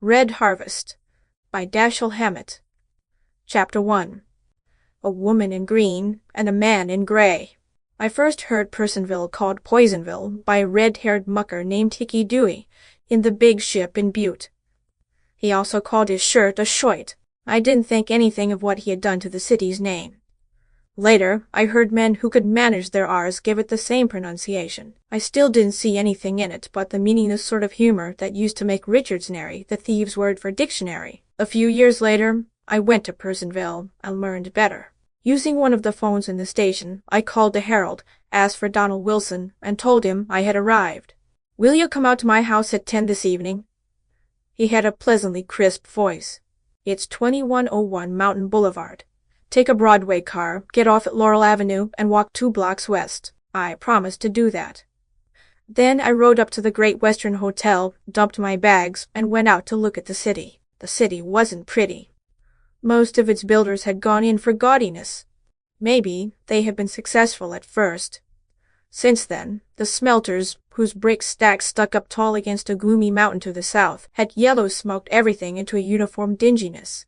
Red Harvest by Dashiell Hammett. Chapter 1. A Woman in Green and a Man in Gray. I first heard Poisonville called Poisonville by a red-haired mucker named Hickey Dewey in the big ship in Butte. He also called his shirt a shoit. I didn't think anything of what he had done to the city's name. Later, I heard men who could manage their R's give it the same pronunciation. I still didn't see anything in it but the meaningless sort of humor that used to make Richardsonary the thieves' word for dictionary. A few years later, I went to Poisonville and learned better. Using one of the phones in the station, I called the Herald, asked for Donald Wilson, and told him I had arrived. "Will you come out to my house at 10 this evening?" He had a pleasantly crisp voice. "It's 2101 Mountain Boulevard. Take a Broadway car, get off at Laurel Avenue, and walk 2 blocks west." I promised to do that. Then I rode up to the Great Western Hotel, dumped my bags, and went out to look at the city. The city wasn't pretty. Most of its builders had gone in for gaudiness. Maybe they had been successful at first. Since then, the smelters, whose brick stacks stuck up tall against a gloomy mountain to the south, had yellow-smoked everything into a uniform dinginess.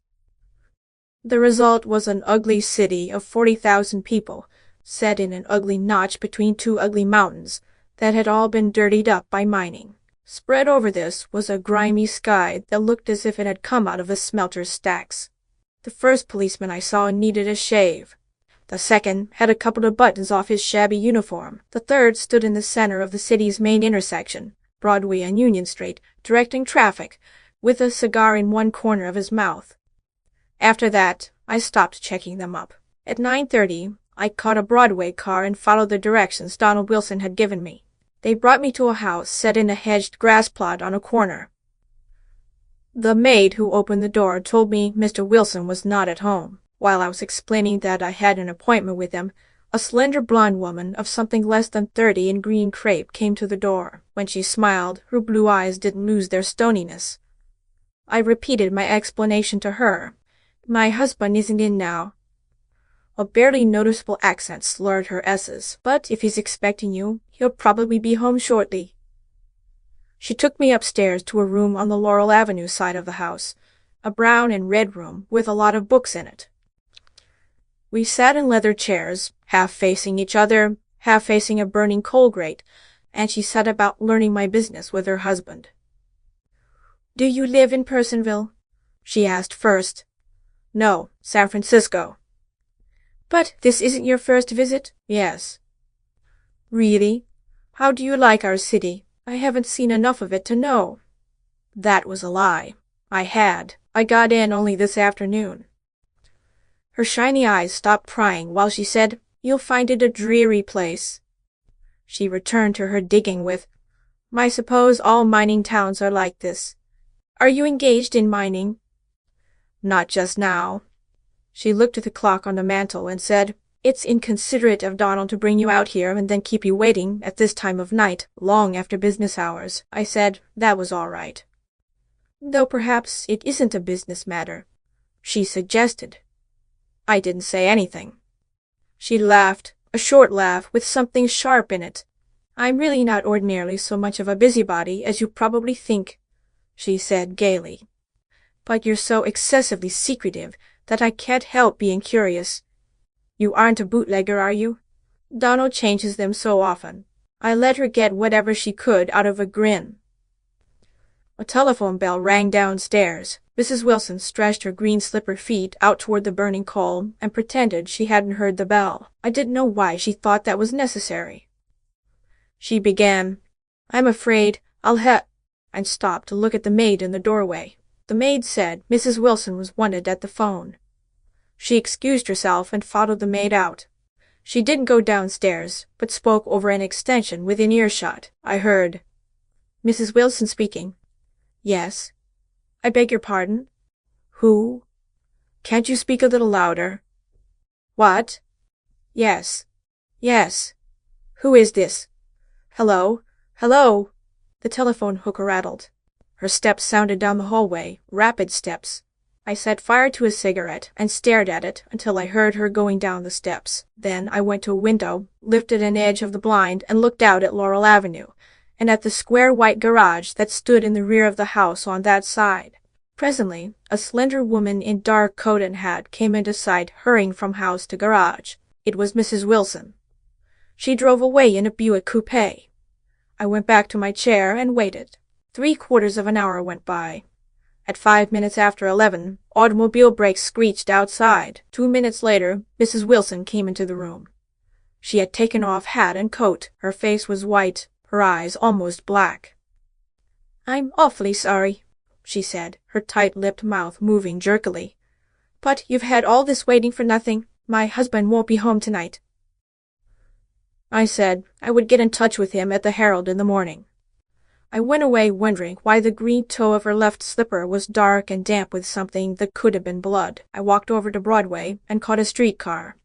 The result was an ugly city of 40,000 people, set in an ugly notch between 2 ugly mountains that had all been dirtied up by mining. Spread over this was a grimy sky that looked as if it had come out of a smelter's stacks. The first policeman I saw needed a shave. The second had a couple of buttons off his shabby uniform. The third stood in the center of the city's main intersection, Broadway and Union Street, directing traffic, with a cigar in one corner of his mouth. After that, I stopped checking them up. At 9:30, I caught a Broadway car and followed the directions Donald Wilson had given me. They brought me to a house set in a hedged grass plot on a corner. The maid who opened the door told me Mr. Wilson was not at home. While I was explaining that I had an appointment with him, a slender blonde woman of something less than 30 in green crepe came to the door. When she smiled, her blue eyes didn't lose their stoniness. I repeated my explanation to her. "My husband isn't in now." A barely noticeable accent slurred her S's. "But if he's expecting you, he'll probably be home shortly." She took me upstairs to a room on the Laurel Avenue side of the house, a brown and red room with a lot of books in it. We sat in leather chairs, half facing each other, half facing a burning coal grate, and she set about learning my business with her husband. "Do you live in Poisonville?" she asked first. "No, San Francisco." "But this isn't your first visit?" "Yes." "Really? How do you like our city? I haven't seen enough of it to know." That was a lie. I had. I got in only this afternoon. Her shiny eyes stopped prying while she said, "You'll find it a dreary place." She returned to her digging with, "I suppose all mining towns are like this. Are you engaged in mining?" "Not just now." She looked at the clock on the mantel and said, "It's inconsiderate of Donald to bring you out here and then keep you waiting at this time of night, long after business hours." I said that was all right. "Though perhaps it isn't a business matter," she suggested. I didn't say anything. She laughed, a short laugh with something sharp in it. "I'm really not ordinarily so much of a busybody as you probably think," she said gaily. "But you're so excessively secretive that I can't help being curious. You aren't a bootlegger, are you? Donald changes them so often." I let her get whatever she could out of a grin. A telephone bell rang downstairs. Mrs. Wilson stretched her green slipper feet out toward the burning coal and pretended she hadn't heard the bell. I didn't know why she thought that was necessary. She began, "I'm afraid I'll and stopped to look at the maid in the doorway. The maid said Mrs. Wilson was wanted at the phone. She excused herself and followed the maid out. She didn't go downstairs, but spoke over an extension within earshot. I heard, "Mrs. Wilson speaking." "Yes." "I beg your pardon?" "Who?" "Can't you speak a little louder?" "What?" "Yes. Yes. Who is this?" "Hello? Hello?" The telephone hook rattled. Her steps sounded down the hallway, rapid steps. I set fire to a cigarette and stared at it until I heard her going down the steps. Then I went to a window, lifted an edge of the blind, and looked out at Laurel Avenue, and at the square white garage that stood in the rear of the house on that side. Presently, a slender woman in dark coat and hat came into sight, hurrying from house to garage. It was Mrs. Wilson. She drove away in a Buick coupe. I went back to my chair and waited. 3/4 of an hour went by. At 5 minutes after 11, automobile brakes screeched outside. 2 minutes later, Mrs. Wilson came into the room. She had taken off hat and coat. Her face was white, her eyes almost black. "I'm awfully sorry," she said, her tight-lipped mouth moving jerkily. "But you've had all this waiting for nothing. My husband won't be home tonight." I said I would get in touch with him at the Herald in the morning. I went away wondering why the green toe of her left slipper was dark and damp with something that could have been blood. I walked over to Broadway and caught a streetcar.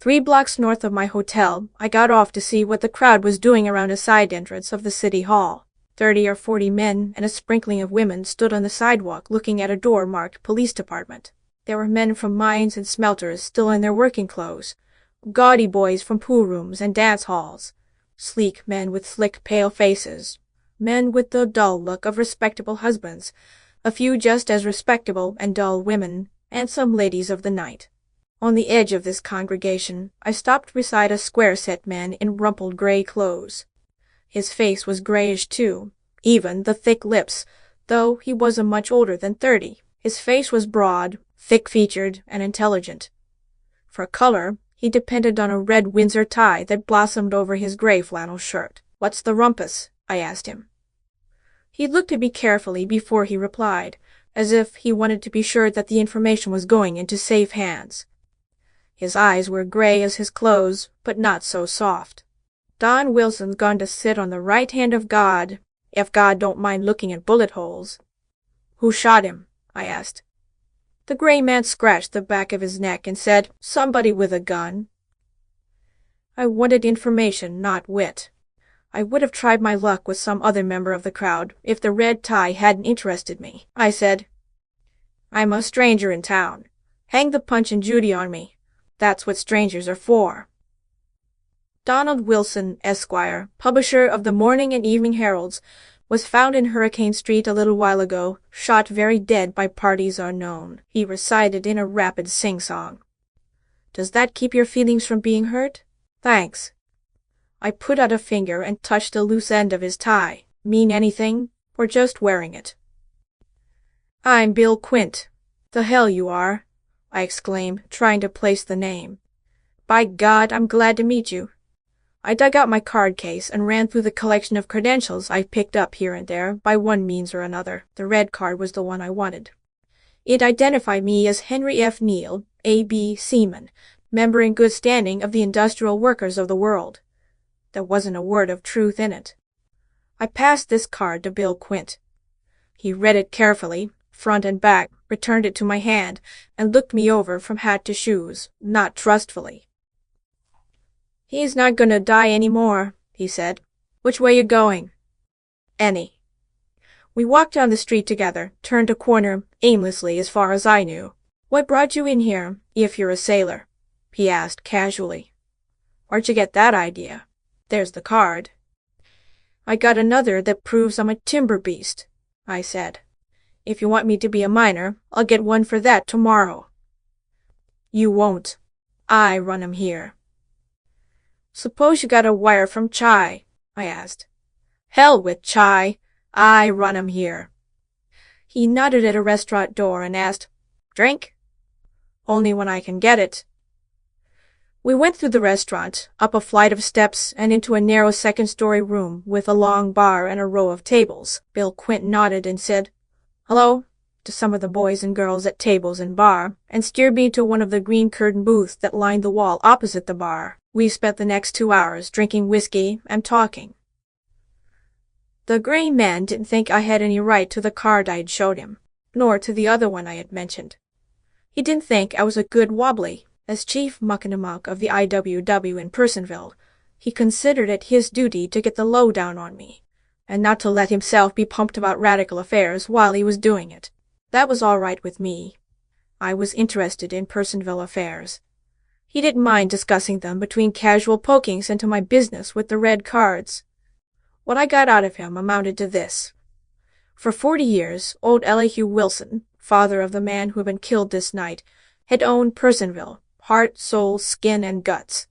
3 blocks north of my hotel, I got off to see what the crowd was doing around a side entrance of the city hall. 30 or 40 men and a sprinkling of women stood on the sidewalk looking at a door marked Police Department. There were men from mines and smelters still in their working clothes, gaudy boys from pool rooms and dance halls, sleek men with slick, pale faces, men with the dull look of respectable husbands, a few just as respectable and dull women, and some ladies of the night. On the edge of this congregation, I stopped beside a square-set man in rumpled gray clothes. His face was grayish too, even the thick lips, though he wasn't much older than 30. His face was broad, thick-featured, and intelligent. For color, he depended on a red Windsor tie that blossomed over his gray flannel shirt. "What's the rumpus?" I asked him. He looked at me carefully before he replied, as if he wanted to be sure that the information was going into safe hands. His eyes were gray as his clothes, but not so soft. "Don Wilson's gone to sit on the right hand of God, if God don't mind looking at bullet holes." "Who shot him?" I asked. The gray man scratched the back of his neck and said, "Somebody with a gun." I wanted information, not wit. I would have tried my luck with some other member of the crowd if the red tie hadn't interested me. I said, "I'm a stranger in town. Hang the Punch and Judy on me. That's what strangers are for." Donald Wilson, Esquire, publisher of the Morning and Evening Heralds, was found in Hurricane Street a little while ago, shot very dead by parties unknown. He recited in a rapid sing-song. "Does that keep your feelings from being hurt?" "Thanks." I put out a finger and touched the loose end of his tie. "Mean anything, or just wearing it?" "I'm Bill Quint." "The hell you are," I exclaimed, trying to place the name. "By God, I'm glad to meet you." I dug out my card case and ran through the collection of credentials I picked up here and there by one means or another. The red card was the one I wanted. It identified me as Henry F. Neal, A.B. Seaman, member in good standing of the Industrial Workers of the World. There wasn't a word of truth in it. I passed this card to Bill Quint. He read it carefully, front and back, returned it to my hand, and looked me over from hat to shoes, not trustfully. "He's not going to die any more," he said. "Which way you going?" "Any." We walked down the street together, turned a corner, aimlessly as far as I knew. "What brought you in here, if you're a sailor?" he asked casually. "Where'd you get that idea?" "There's the card." "I got another that proves I'm a timber beast," I said. "If you want me to be a miner, I'll get one for that tomorrow." "You won't. I run 'em here." "Suppose you got a wire from Chai?" I asked. "Hell with Chai. I run 'em here." He nodded at a restaurant door and asked, "Drink?" "Only when I can get it." We went through the restaurant, up a flight of steps, and into a narrow second-story room with a long bar and a row of tables. Bill Quint nodded and said, "Hello," to some of the boys and girls at tables and bar, and steered me to one of the green curtain booths that lined the wall opposite the bar. We spent the next 2 hours drinking whiskey and talking. The gray man didn't think I had any right to the card I'd showed him, nor to the other one I had mentioned. He didn't think I was a good wobbly. As chief muck-and-a-muck of the IWW in Poisonville, he considered it his duty to get the lowdown on me, and not to let himself be pumped about radical affairs while he was doing it. That was all right with me. I was interested in Poisonville affairs. He didn't mind discussing them between casual pokings into my business with the red cards. What I got out of him amounted to this. For 40 years, old Elihu Wilson, father of the man who had been killed this night, had owned Poisonville, heart, soul, skin, and guts.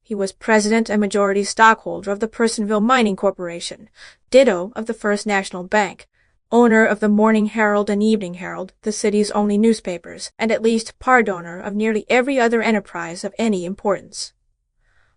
He was president and majority stockholder of the Poisonville Mining Corporation, ditto of the First National Bank, owner of the Morning Herald and Evening Herald, the city's only newspapers, and at least part owner of nearly every other enterprise of any importance.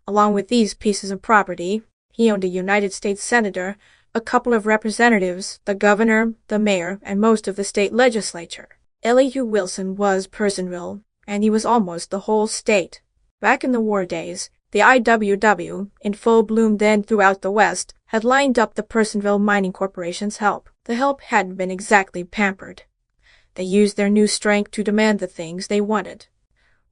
Along with these pieces of property, he owned a United States senator, a couple of representatives, the governor, the mayor, and most of the state legislature. Elihu Wilson was Poisonville, and he was almost the whole state. Back in the war days, the IWW, in full bloom then throughout the West, had lined up the Poisonville Mining Corporation's help. The help hadn't been exactly pampered. They used their new strength to demand the things they wanted.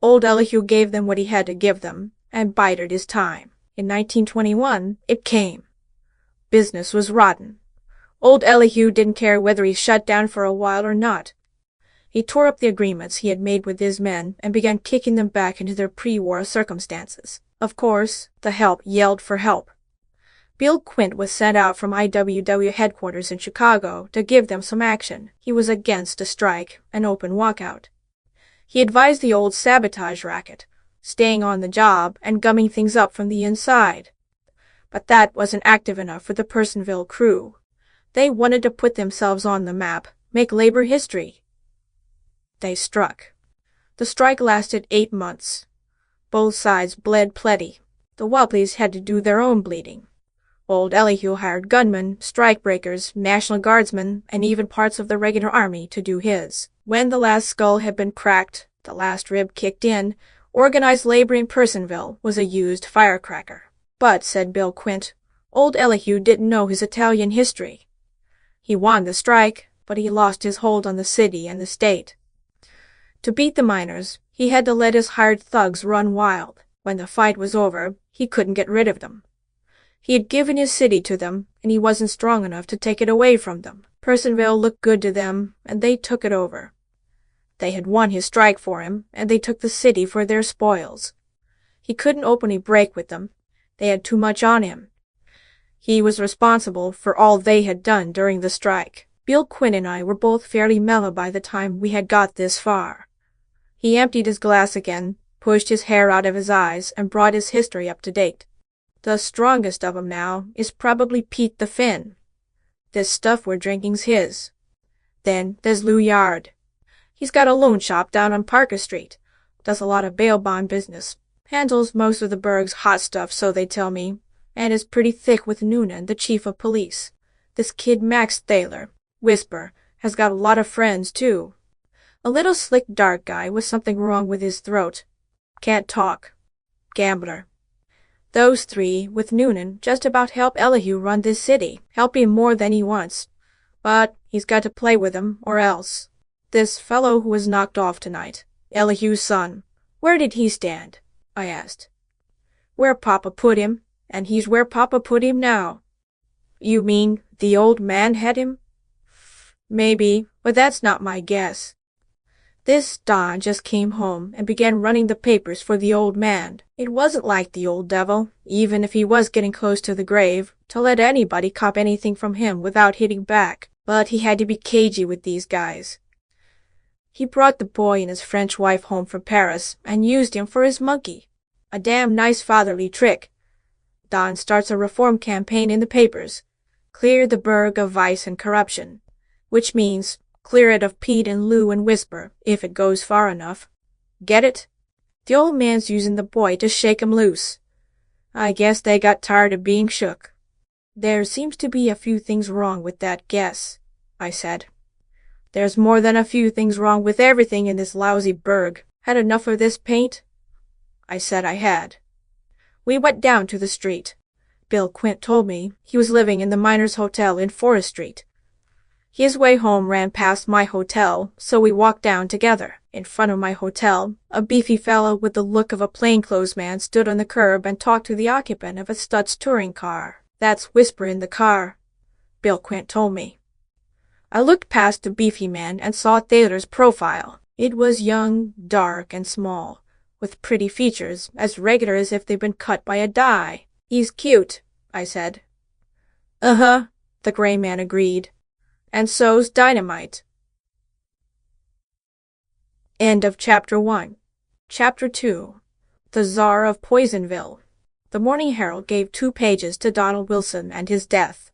Old Elihu gave them what he had to give them, and bided his time. In 1921, it came. Business was rotten. Old Elihu didn't care whether he shut down for a while or not. He tore up the agreements he had made with his men and began kicking them back into their pre-war circumstances. Of course, the help yelled for help. Bill Quint was sent out from IWW headquarters in Chicago to give them some action. He was against a strike, an open walkout. He advised the old sabotage racket, staying on the job and gumming things up from the inside. But that wasn't active enough for the Poisonville crew. They wanted to put themselves on the map, make labor history. They struck. The strike lasted 8 months. Both sides bled plenty. The Wobblies had to do their own bleeding. Old Elihu hired gunmen, strikebreakers, National Guardsmen, and even parts of the regular army to do his. When the last skull had been cracked, the last rib kicked in, organized labor in Poisonville was a used firecracker. But, said Bill Quint, old Elihu didn't know his Italian history. He won the strike, but he lost his hold on the city and the state. To beat the miners, he had to let his hired thugs run wild. When the fight was over, he couldn't get rid of them. He had given his city to them, and he wasn't strong enough to take it away from them. Poisonville looked good to them, and they took it over. They had won his strike for him, and they took the city for their spoils. He couldn't openly break with them. They had too much on him. He was responsible for all they had done during the strike. Bill Quinn and I were both fairly mellow by the time we had got this far. He emptied his glass again, pushed his hair out of his eyes, and brought his history up to date. The strongest of 'em now is probably Pete the Finn. This stuff we're drinking's his. Then there's Lou Yard. He's got a loan shop down on Parker Street. Does a lot of bail bond business. Handles most of the burg's hot stuff, so they tell me, and is pretty thick with Noonan, the chief of police. This kid Max Thaler, Whisper, has got a lot of friends, too. A little slick dark guy with something wrong with his throat. Can't talk. Gambler. Those three, with Noonan, just about help Elihu run this city, help him more than he wants. But he's got to play with 'em, or else. This fellow who was knocked off tonight, Elihu's son, where did he stand? I asked. Where Papa put him, and he's where Papa put him now. You mean the old man had him? Maybe, but that's not my guess. This Don just came home and began running the papers for the old man. It wasn't like the old devil, even if he was getting close to the grave, to let anybody cop anything from him without hitting back. But he had to be cagey with these guys. He brought the boy and his French wife home from Paris and used him for his monkey. A damn nice fatherly trick. Don starts a reform campaign in the papers. Clear the burg of vice and corruption. Which means clear it of Pete and Lou and Whisper, if it goes far enough. Get it? The old man's using the boy to shake 'em loose. I guess they got tired of being shook. There seems to be a few things wrong with that guess, I said. There's more than a few things wrong with everything in this lousy burg. Had enough of this paint? I said I had. We went down to the street. Bill Quint told me he was living in the Miners' Hotel in Forest Street. His way home ran past my hotel, so we walked down together. In front of my hotel, a beefy fellow with the look of a plainclothes man stood on the curb and talked to the occupant of a Stutz touring car. That's Whisper in the car, Bill Quint told me. I looked past the beefy man and saw Thaler's profile. It was young, dark, and small, with pretty features, as regular as if they'd been cut by a die. He's cute, I said. Uh-huh, the gray man agreed. and so's dynamite. End of Chapter 1. Chapter 2. The Czar of Poisonville. The Morning Herald gave 2 pages to Donald Wilson and his death.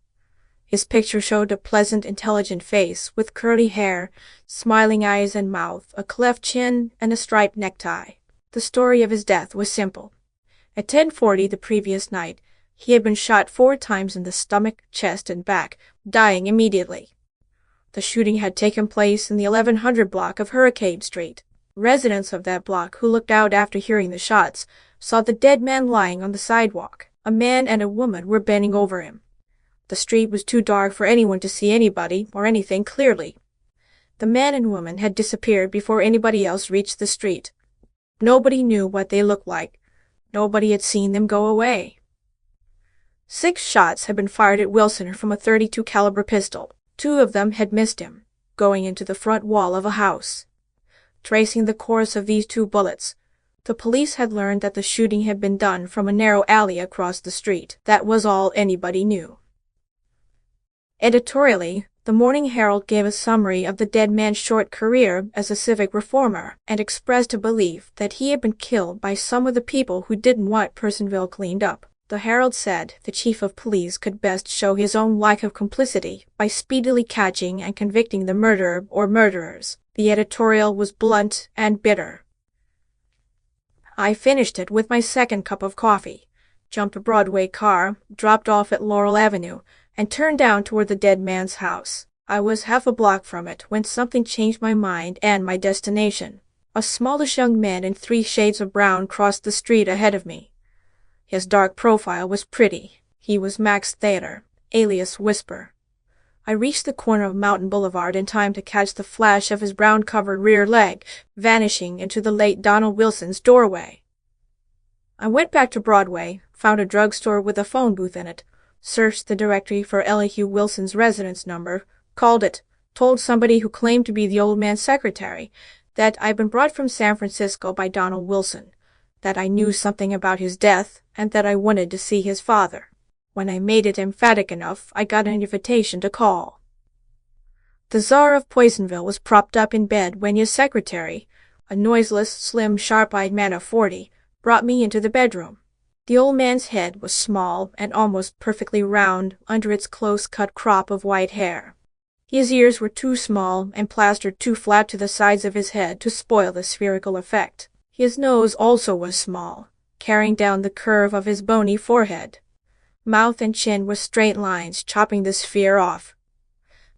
His picture showed a pleasant, intelligent face with curly hair, smiling eyes and mouth, a cleft chin, and a striped necktie. The story of his death was simple. At 10:40 the previous night, he had been shot 4 times in the stomach, chest, and back, dying immediately. The shooting had taken place in the 1100 block of Hurricane Street. Residents of that block who looked out after hearing the shots saw the dead man lying on the sidewalk. A man and a woman were bending over him. The street was too dark for anyone to see anybody or anything clearly. The man and woman had disappeared before anybody else reached the street. Nobody knew what they looked like. Nobody had seen them go away. 6 shots had been fired at Wilson from a .32 caliber pistol. 2 of them had missed him, going into the front wall of a house. Tracing the course of these 2 bullets, the police had learned that the shooting had been done from a narrow alley across the street. That was all anybody knew. Editorially, the Morning Herald gave a summary of the dead man's short career as a civic reformer and expressed a belief that he had been killed by some of the people who didn't want Poisonville cleaned up. The Herald said the chief of police could best show his own lack of complicity by speedily catching and convicting the murderer or murderers. The editorial was blunt and bitter. I finished it with my second cup of coffee, jumped a Broadway car, dropped off at Laurel Avenue, and turned down toward the dead man's house. I was half a block from it when something changed my mind and my destination. A smallish young man in 3 shades of brown crossed the street ahead of me. His dark profile was pretty. He was Max Thader, alias Whisper. I reached the corner of Mountain Boulevard in time to catch the flash of his brown-covered rear leg vanishing into the late Donald Wilson's doorway. I went back to Broadway, found a drugstore with a phone booth in it, searched the directory for Elihu Wilson's residence number, called it, told somebody who claimed to be the old man's secretary that I'd been brought from San Francisco by Donald Wilson, that I knew something about his death, and that I wanted to see his father. When I made it emphatic enough, I got an invitation to call. The Czar of Poisonville was propped up in bed when his secretary, a noiseless, slim, sharp-eyed man of 40, brought me into the bedroom. The old man's head was small and almost perfectly round under its close-cut crop of white hair. His ears were too small and plastered too flat to the sides of his head to spoil the spherical effect. His nose also was small, carrying down the curve of his bony forehead. Mouth and chin were straight lines, chopping the sphere off.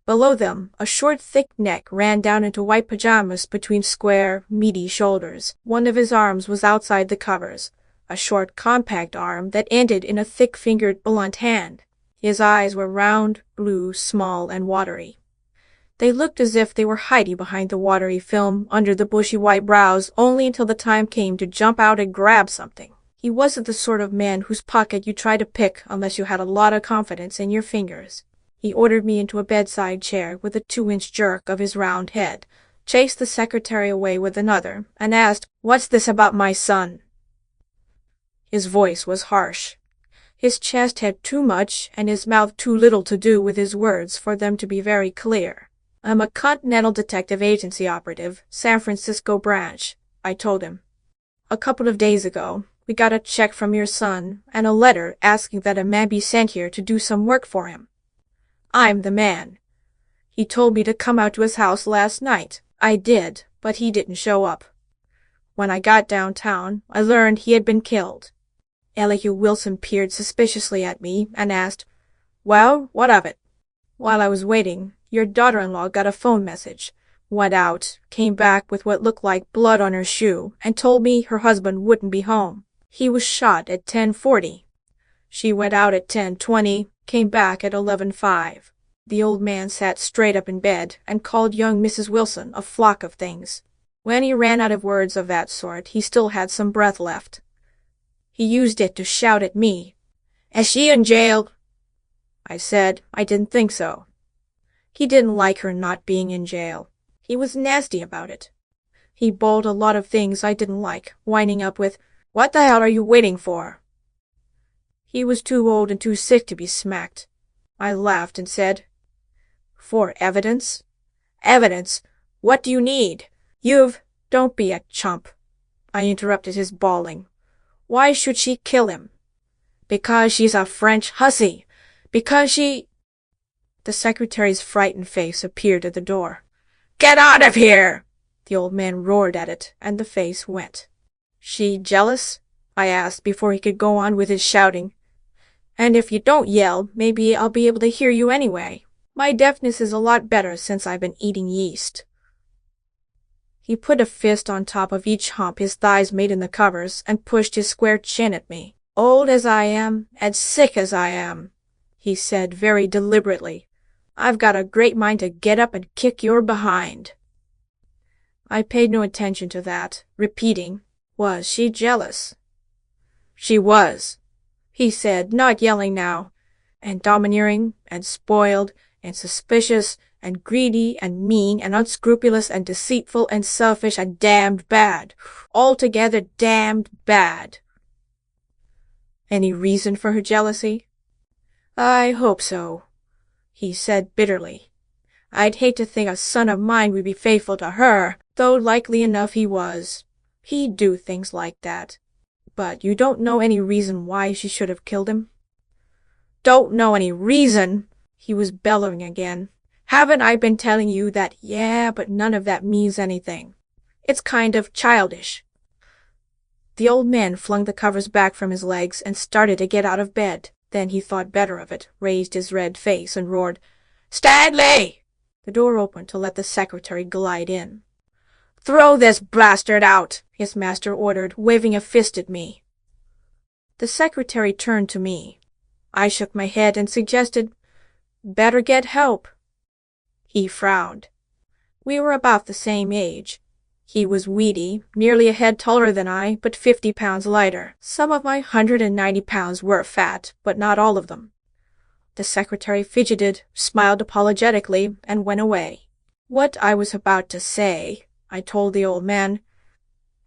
Below them, a short, thick neck ran down into white pajamas between square, meaty shoulders. One of his arms was outside the covers, a short, compact arm that ended in a thick-fingered, blunt hand. His eyes were round, blue, small, and watery. They looked as if they were hiding behind the watery film under the bushy white brows only until the time came to jump out and grab something. He wasn't the sort of man whose pocket you try to pick unless you had a lot of confidence in your fingers. He ordered me into a bedside chair with a 2-inch jerk of his round head, chased the secretary away with another, and asked, "What's this about my son?" His voice was harsh. His chest had too much and his mouth too little to do with his words for them to be very clear. "I'm a Continental Detective Agency operative, San Francisco branch," I told him. "A couple of days ago, we got a check from your son and a letter asking that a man be sent here to do some work for him. I'm the man. He told me to come out to his house last night. I did, but he didn't show up. When I got downtown, I learned he had been killed." Elihu Wilson peered suspiciously at me and asked, "Well, what of it?" "While I was waiting, your daughter-in-law got a phone message, went out, came back with what looked like blood on her shoe, and told me her husband wouldn't be home. He was shot at 10:40. She went out at 10:20, came back at 11:05. The old man sat straight up in bed and called young Mrs. Wilson a flock of things. When he ran out of words of that sort, he still had some breath left. He used it to shout at me, "Is she in jail?" I said I didn't think so. He didn't like her not being in jail. He was nasty about it. He bawled a lot of things I didn't like, winding up with, "What the hell are you waiting for?" He was too old and too sick to be smacked. I laughed and said, For evidence? Evidence? What do you need? Don't be a chump, I interrupted his bawling. Why should she kill him? Because she's a French hussy. Because she... The secretary's frightened face appeared at the door. Get out of here! The old man roared at it, and the face went. She jealous? I asked before he could go on with his shouting. And if you don't yell, maybe I'll be able to hear you anyway. My deafness is a lot better since I've been eating yeast. He put a fist on top of each hump his thighs made in the covers and pushed his square chin at me. Old as I am, and sick as I am, he said very deliberately, I've got a great mind to get up and kick your behind. I paid no attention to that, repeating, was she jealous? She was, he said, not yelling now, and domineering, and spoiled, and suspicious, and greedy, and mean, and unscrupulous, and deceitful, and selfish, and damned bad. Altogether damned bad. Any reason for her jealousy? I hope so, he said bitterly. I'd hate to think a son of mine would be faithful to her, though likely enough he was. He'd do things like that. But you don't know any reason why she should have killed him? Don't know any reason? He was bellowing again. Haven't I been telling you that, yeah, but none of that means anything. It's kind of childish. The old man flung the covers back from his legs and started to get out of bed. Then he thought better of it, raised his red face, and roared, Stanley! The door opened to let the secretary glide in. Throw this bastard out, his master ordered, waving a fist at me. The secretary turned to me. I shook my head and suggested, Better get help. He frowned. We were about the same age. He was weedy, nearly a head taller than I, but 50 pounds lighter. Some of my 190 pounds were fat, but not all of them. The secretary fidgeted, smiled apologetically, and went away. What I was about to say, I told the old man.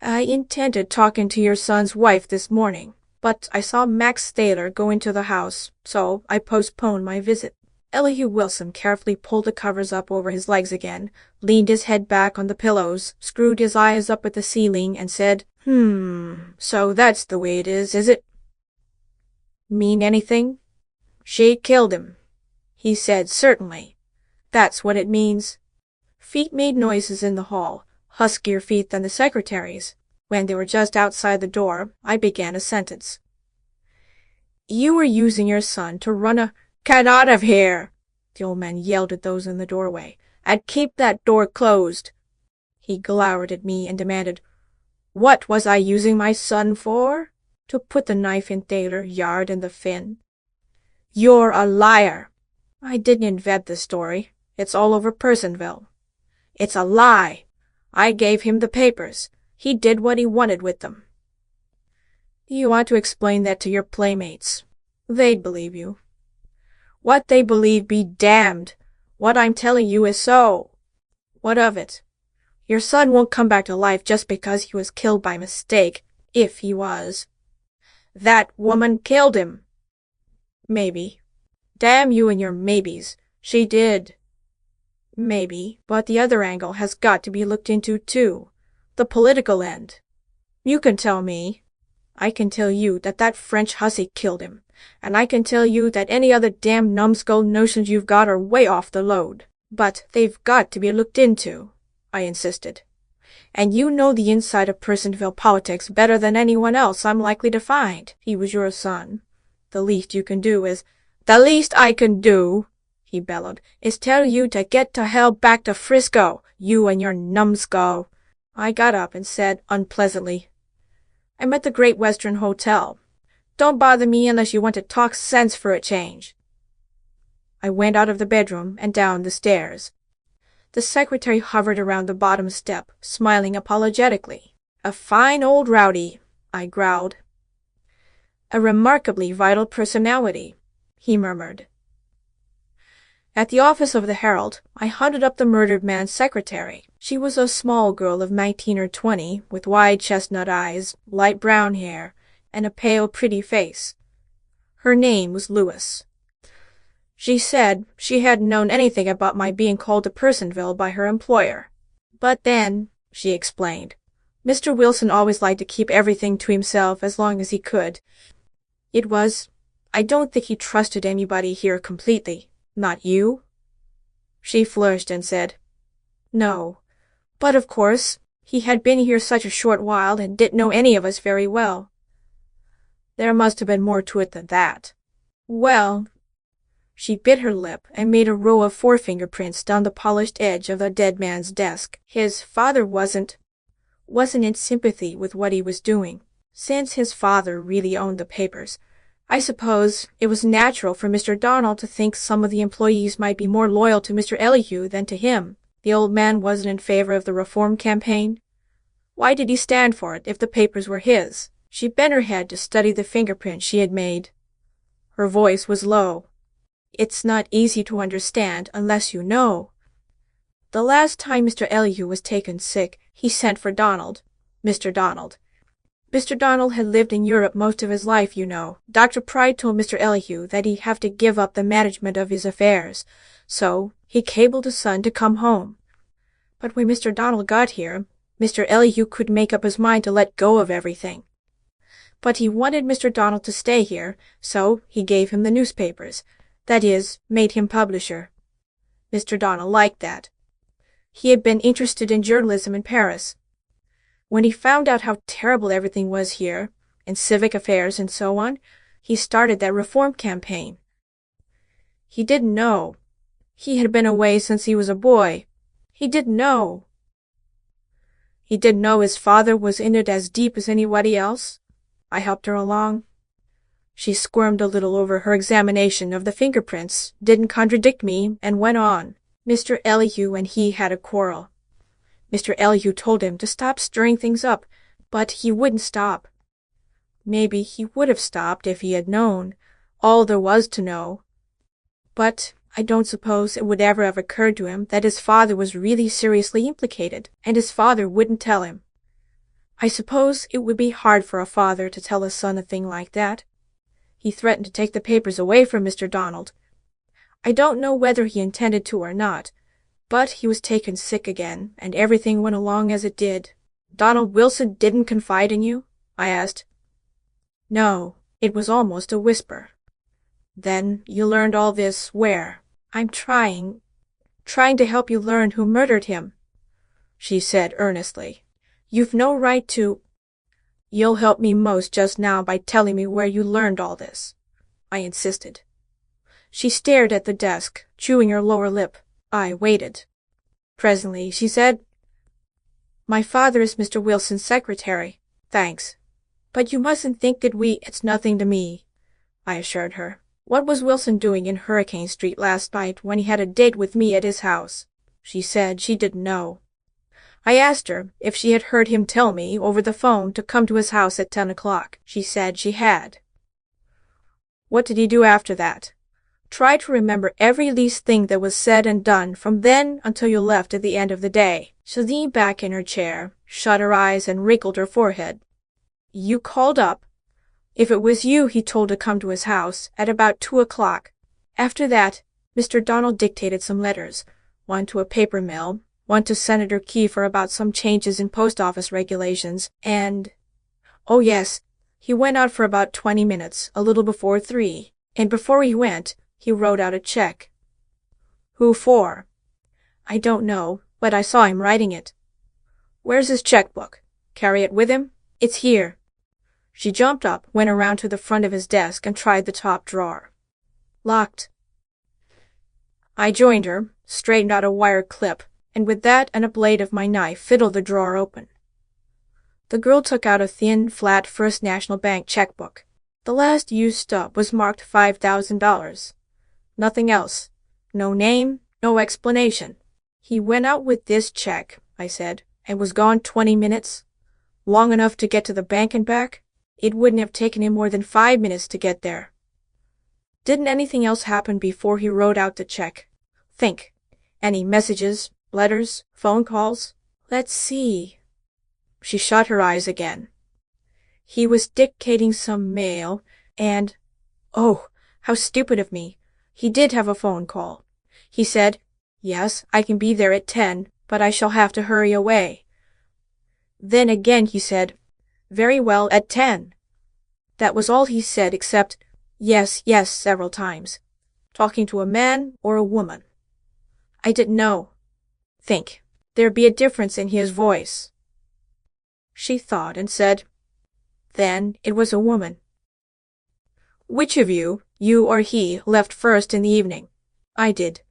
I intended talking to your son's wife this morning, but I saw Max Thaler go into the house, so I postponed my visit. Elihu Wilson carefully pulled the covers up over his legs again, leaned his head back on the pillows, screwed his eyes up at the ceiling, and said, So that's the way it is it? Mean anything? She killed him. He said, certainly. That's what it means. Feet made noises in the hall, huskier feet than the secretary's. When they were just outside the door, I began a sentence. You were using your son to run a... Get out of here! The old man yelled at those in the doorway. And keep that door closed. He glowered at me and demanded, What was I using my son for? To put the knife in Thaler, Yard, and the Finn. You're a liar. I didn't invent the story. It's all over Poisonville. It's a lie. I gave him the papers. He did what he wanted with them. You ought to explain that to your playmates. They'd believe you. What they believe be damned. What I'm telling you is so. What of it? Your son won't come back to life just because he was killed by mistake, if he was. That woman killed him. Maybe. Damn you and your maybes. She did. Maybe, but the other angle has got to be looked into too. The political end. You can tell me. I can tell you that that French hussy killed him. And I can tell you that any other damn numbskull notions you've got are way off the load. But they've got to be looked into, I insisted. And you know the inside of Poisonville politics better than anyone else I'm likely to find. He was your son. The least you can do is... The least I can do, he bellowed, is tell you to get to hell back to Frisco, you and your numbskull. I got up and said unpleasantly, I'm at the Great Western Hotel. Don't bother me unless you want to talk sense for a change. I went out of the bedroom and down the stairs. The secretary hovered around the bottom step, smiling apologetically. A fine old rowdy, I growled. A remarkably vital personality, he murmured. At the office of the Herald, I hunted up the murdered man's secretary. She was a small girl of 19 or 20, with wide chestnut eyes, light brown hair, and a pale, pretty face. Her name was Lewis. She said she hadn't known anything about my being called to Poisonville by her employer. But then, she explained, Mr. Wilson always liked to keep everything to himself as long as he could. I don't think he trusted anybody here completely. Not you? She flushed and said, No. But of course, he had been here such a short while and didn't know any of us very well. There must have been more to it than that. Well, she bit her lip and made a row of forefinger prints down the polished edge of the dead man's desk. His father wasn't in sympathy with what he was doing. Since his father really owned the papers, I suppose it was natural for Mr. Donald to think some of the employees might be more loyal to Mr. Elihu than to him. The old man wasn't in favor of the reform campaign. Why did he stand for it if the papers were his? She bent her head to study the fingerprints she had made. Her voice was low. It's not easy to understand unless you know. The last time Mr. Elihu was taken sick, he sent for Donald, Mr. Donald. Mr. Donald had lived in Europe most of his life, you know. Dr. Pride told Mr. Elihu that he'd have to give up the management of his affairs, so he cabled his son to come home. But when Mr. Donald got here, Mr. Elihu couldn't make up his mind to let go of everything. But he wanted Mr. Donald to stay here, so he gave him the newspapers. That is, made him publisher. Mr. Donald liked that. He had been interested in journalism in Paris. When he found out how terrible everything was here, in civic affairs and so on, he started that reform campaign. He didn't know. He had been away since he was a boy. He didn't know. He didn't know his father was in it as deep as anybody else. I helped her along. She squirmed a little over her examination of the fingerprints, didn't contradict me, and went on. Mr. Elihu and he had a quarrel. Mr. Elihu told him to stop stirring things up, but he wouldn't stop. Maybe he would have stopped if he had known all there was to know. But I don't suppose it would ever have occurred to him that his father was really seriously implicated, and his father wouldn't tell him. I suppose it would be hard for a father to tell a son a thing like that. He threatened to take the papers away from Mr. Donald. I don't know whether he intended to or not, but he was taken sick again, and everything went along as it did. Donald Wilson didn't confide in you? I asked. No, it was almost a whisper. Then you learned all this where? I'm trying to help you learn who murdered him, she said earnestly. You've no right to. You'll help me most just now by telling me where you learned all this, I insisted. She stared at the desk, chewing her lower lip. I waited. Presently she said, My father is Mr. Wilson's secretary. Thanks. But you mustn't think that it's nothing to me, I assured her. What was Wilson doing in Hurricane Street last night when he had a date with me at his house? She said she didn't know. I asked her if she had heard him tell me over the phone to come to his house at 10 o'clock. She said she had. What did he do after that? Try to remember every least thing that was said and done from then until you left at the end of the day. She leaned back in her chair, shut her eyes, and wrinkled her forehead. You called up. If it was you he told to come to his house, at about 2 o'clock. After that, Mr. Donald dictated some letters, one to a paper mill, one to Senator Kiefer about some changes in post office regulations, and... Oh yes, he went out for about 20 minutes, a little before 3, and before he went, he wrote out a check. Who for? I don't know, but I saw him writing it. Where's his checkbook? Carry it with him? It's here. She jumped up, went around to the front of his desk, and tried the top drawer. Locked. I joined her, straightened out a wire clip, and with that and a blade of my knife fiddled the drawer open. The girl took out a thin, flat First National Bank checkbook. The last used stub was marked $5,000. Nothing else. No name, no explanation. He went out with this check, I said, and was gone 20 minutes. Long enough to get to the bank and back? It wouldn't have taken him more than 5 minutes to get there. Didn't anything else happen before he wrote out the check? Think. Any messages, letters, phone calls? Let's see. She shut her eyes again. He was dictating some mail, and... Oh, how stupid of me. He did have a phone call. He said, "Yes, I can be there at 10, but I shall have to hurry away." Then again he said, "Very well, at 10. That was all he said except, "Yes, yes," several times. Talking to a man or a woman. I didn't know. Think. There'd be a difference in his voice. She thought and said, "Then it was a woman." "Which of you or he, left first in the evening?" "I did."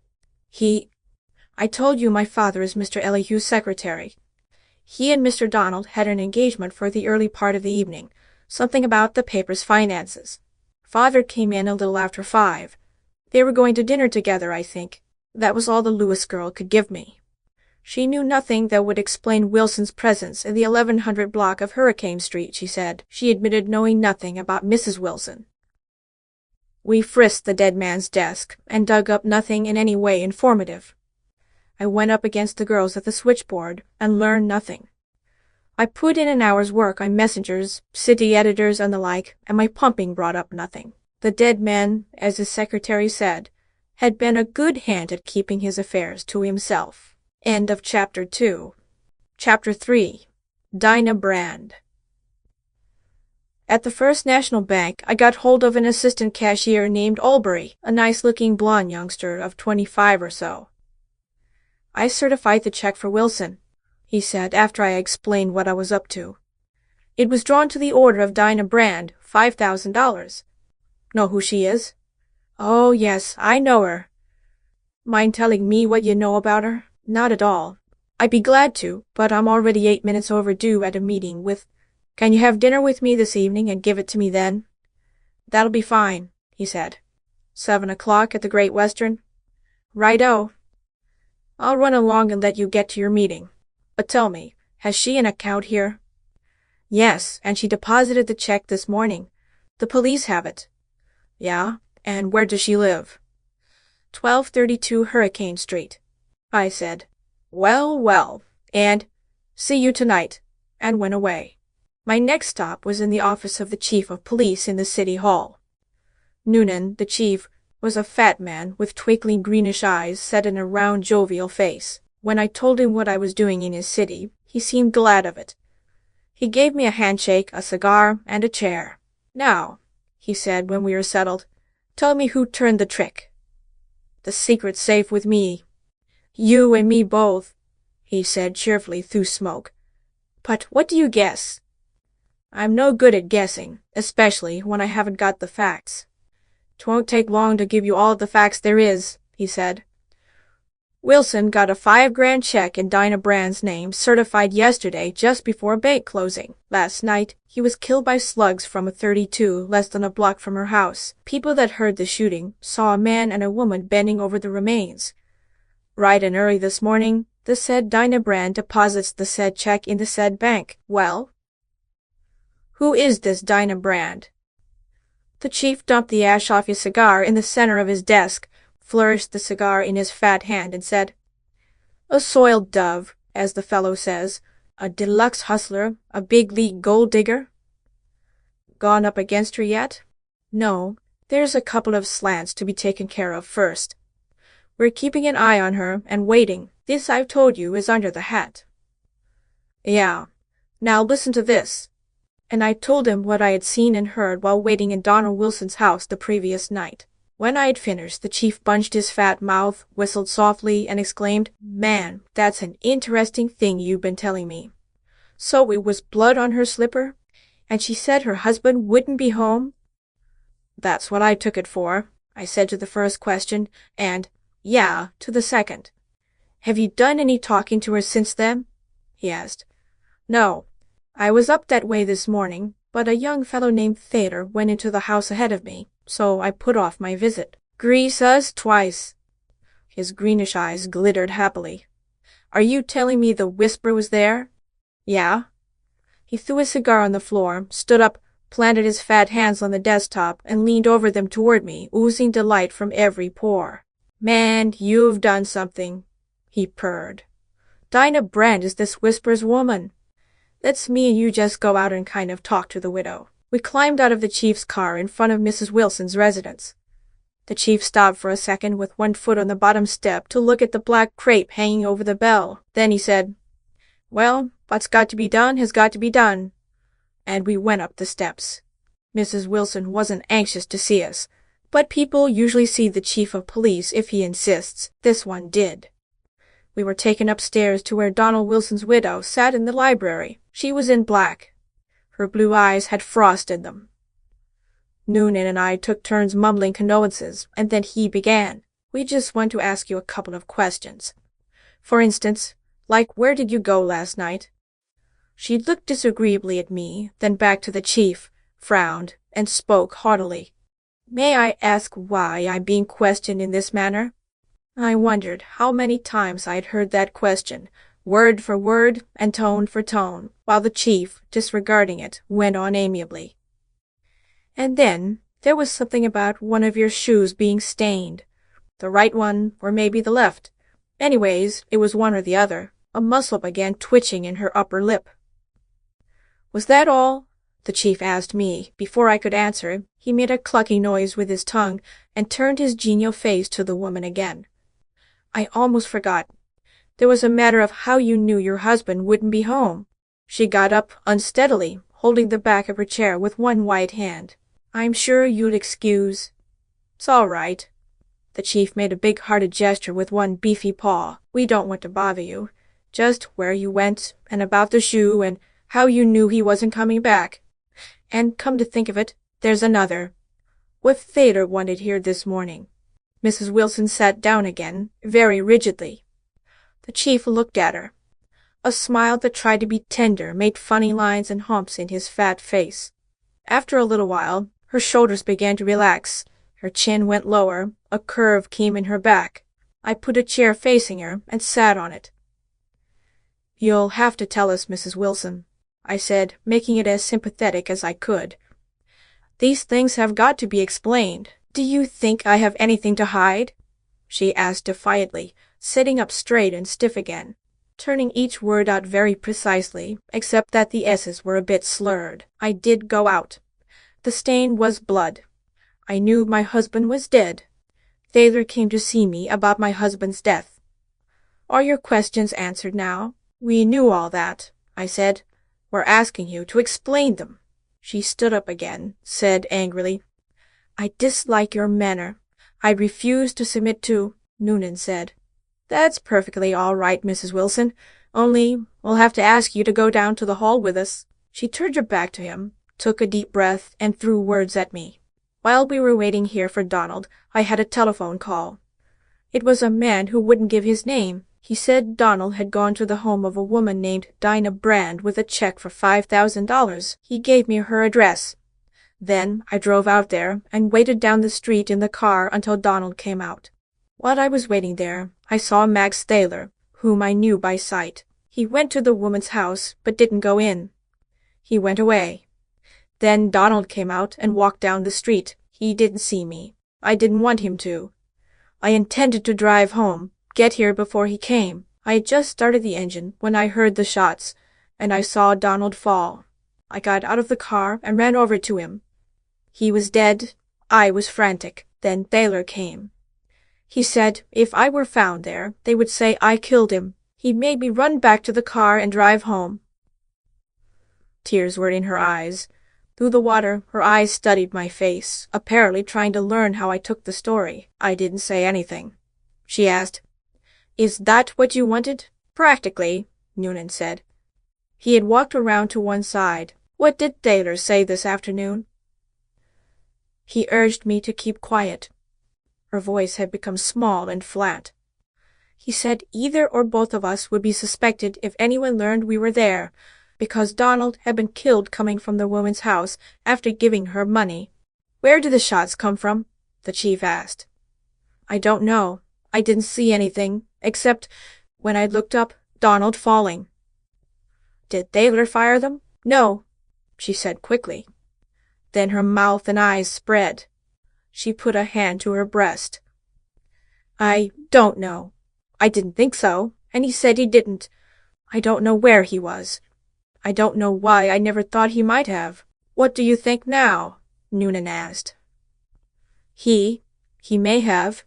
I told you my father is Mr. Elihu's secretary. He and Mr. Donald had an engagement for the early part of the evening, something about the paper's finances. Father came in a little after 5. They were going to dinner together, I think. That was all the Lewis girl could give me. She knew nothing that would explain Wilson's presence in the 1100 block of Hurricane Street, she said. She admitted knowing nothing about Mrs. Wilson. We frisked the dead man's desk and dug up nothing in any way informative. I went up against the girls at the switchboard and learned nothing. I put in an hour's work on messengers, city editors, and the like, and my pumping brought up nothing. The dead man, as his secretary said, had been a good hand at keeping his affairs to himself. End of Chapter 2. Chapter 3. Dinah Brand. At the First National Bank, I got hold of an assistant cashier named Albury, a nice-looking blond youngster of 25 or so. "I certified the check for Wilson," he said after I explained what I was up to. "It was drawn to the order of Dinah Brand, $5,000. Know who she is?" "Oh, yes, I know her." "Mind telling me what you know about her?" "Not at all. I'd be glad to, but I'm already 8 minutes overdue at a meeting with— Can you have dinner with me this evening and give it to me then?" "That'll be fine," he said. 7 o'clock at the Great Western?" "Right-o." "I'll run along and let you get to your meeting. But tell me, has she an account here?" "Yes, and she deposited the check this morning. The police have it." "Yeah? And where does she live?" 1232 Hurricane Street. I said, "Well, well, and see you tonight," and went away. My next stop was in the office of the chief of police in the city hall. Noonan, the chief, was a fat man with twinkling greenish eyes set in a round jovial face. When I told him what I was doing in his city, he seemed glad of it. He gave me a handshake, a cigar, and a chair. "Now," he said when we were settled, "tell me who turned the trick." "The secret's safe with me." "You and me both," he said cheerfully through smoke. "But what do you guess?" "I'm no good at guessing, especially when I haven't got the facts." "'Twon't take long to give you all the facts there is," he said. "Wilson got a $5,000 check in Dinah Brand's name certified yesterday just before bank closing. Last night, he was killed by slugs from a .32 less than a block from her house. People that heard the shooting saw a man and a woman bending over the remains. Right and early this morning, the said Dinah Brand deposits the said check in the said bank. Well, who is this Dinah Brand?" The chief dumped the ash off his cigar in the center of his desk, flourished the cigar in his fat hand, and said, "A soiled dove, as the fellow says, a deluxe hustler, a big league gold digger." "Gone up against her yet?" "No, there's a couple of slants to be taken care of first. We're keeping an eye on her and waiting. This I've told you is under the hat." "Yeah. Now listen to this." And I told him what I had seen and heard while waiting in Donald Wilson's house the previous night. When I had finished, the chief bunched his fat mouth, whistled softly, and exclaimed, "Man, that's an interesting thing you've been telling me. So it was blood on her slipper? And she said her husband wouldn't be home?" "That's what I took it for," I said to the first question, and, "Yeah," to the second. "Have you done any talking to her since then?" he asked. "No. I was up that way this morning, but a young fellow named Thayer went into the house ahead of me, so I put off my visit." "Grease us twice." His greenish eyes glittered happily. "Are you telling me the Whisper was there?" "Yeah." He threw his cigar on the floor, stood up, planted his fat hands on the desktop, and leaned over them toward me, oozing delight from every pore. "Man, you've done something," he purred. "Dinah Brand is this Whisper's woman. Let's me and you just go out and kind of talk to the widow." We climbed out of the chief's car in front of Mrs. Wilson's residence. The chief stopped for a second with one foot on the bottom step to look at the black crepe hanging over the bell. Then he said, "Well, what's got to be done has got to be done." And we went up the steps. Mrs. Wilson wasn't anxious to see us, but people usually see the chief of police if he insists. This one did. We were taken upstairs to where Donald Wilson's widow sat in the library. She was in black. Her blue eyes had frost in them. Noonan and I took turns mumbling condolences, and then he began. "We just want to ask you a couple of questions. For instance, like, where did you go last night?" She looked disagreeably at me, then back to the chief, frowned, and spoke haughtily. "May I ask why I'm being questioned in this manner?" I wondered how many times I'd heard that question, word for word and tone for tone, while the chief, disregarding it, went on amiably. "And then there was something about one of your shoes being stained. The right one, or maybe the left. Anyways, it was one or the other." A muscle began twitching in her upper lip. "Was that all?" the chief asked me. Before I could answer, he made a clucking noise with his tongue and turned his genial face to the woman again. "I almost forgot. There was a matter of how you knew your husband wouldn't be home." She got up unsteadily, holding the back of her chair with one white hand. "I'm sure you'd excuse—" "It's all right." The chief made a big-hearted gesture with one beefy paw. "We don't want to bother you. Just where you went, and about the shoe, and how you knew he wasn't coming back. And come to think of it, there's another. What Thaler wanted here this morning." Mrs. Wilson sat down again, very rigidly. The chief looked at her. A smile that tried to be tender made funny lines and humps in his fat face. After a little while, her shoulders began to relax. Her chin went lower, a curve came in her back. I put a chair facing her and sat on it. "You'll have to tell us, Mrs. Wilson," I said, making it as sympathetic as I could. "These things have got to be explained. Do you think I have anything to hide?" she asked defiantly, sitting up straight and stiff again, turning each word out very precisely, except that the S's were a bit slurred. "I did go out. The stain was blood. I knew my husband was dead. Thaler came to see me about my husband's death. Are your questions answered now?" "We knew all that," I said. "We're asking you to explain them." She stood up again, said angrily, "I dislike your manner. I refuse to submit to—" Noonan said, "That's perfectly all right, Mrs. Wilson. Only we'll have to ask you to go down to the hall with us." She turned her back to him, took a deep breath, and threw words at me. While we were waiting here for Donald, I had a telephone call. It was a man who wouldn't give his name. He said Donald had gone to the home of a woman named Dinah Brand with a check for $5,000. He gave me her address. Then I drove out there and waited down the street in the car until Donald came out. While I was waiting there, I saw Max Thaler, whom I knew by sight. He went to the woman's house, but didn't go in. He went away. Then Donald came out and walked down the street. He didn't see me. I didn't want him to. I intended to drive home, get here before he came. I had just started the engine when I heard the shots, and I saw Donald fall. I got out of the car and ran over to him. He was dead. I was frantic. Then Thaler came. He said if I were found there, they would say I killed him. He made me run back to the car and drive home." Tears were in her eyes. Through the water, her eyes studied my face, apparently trying to learn how I took the story. I didn't say anything. She asked, "Is that what you wanted?" "Practically," Noonan said. He had walked around to one side. "What did Thaler say this afternoon?" "He urged me to keep quiet." Her voice had become small and flat. "He said either or both of us would be suspected if anyone learned we were there, because Donald had been killed coming from the woman's house after giving her money." "Where did the shots come from?" the chief asked. "I don't know. I didn't see anything, except, when I looked up, Donald falling." "Did Thaler fire them?" "No," she said quickly. Then her mouth and eyes spread. She put a hand to her breast. "I don't know. I didn't think so, and he said he didn't. I don't know where he was. I don't know why I never thought he might have." "What do you think now?" Noonan asked. "He He may have.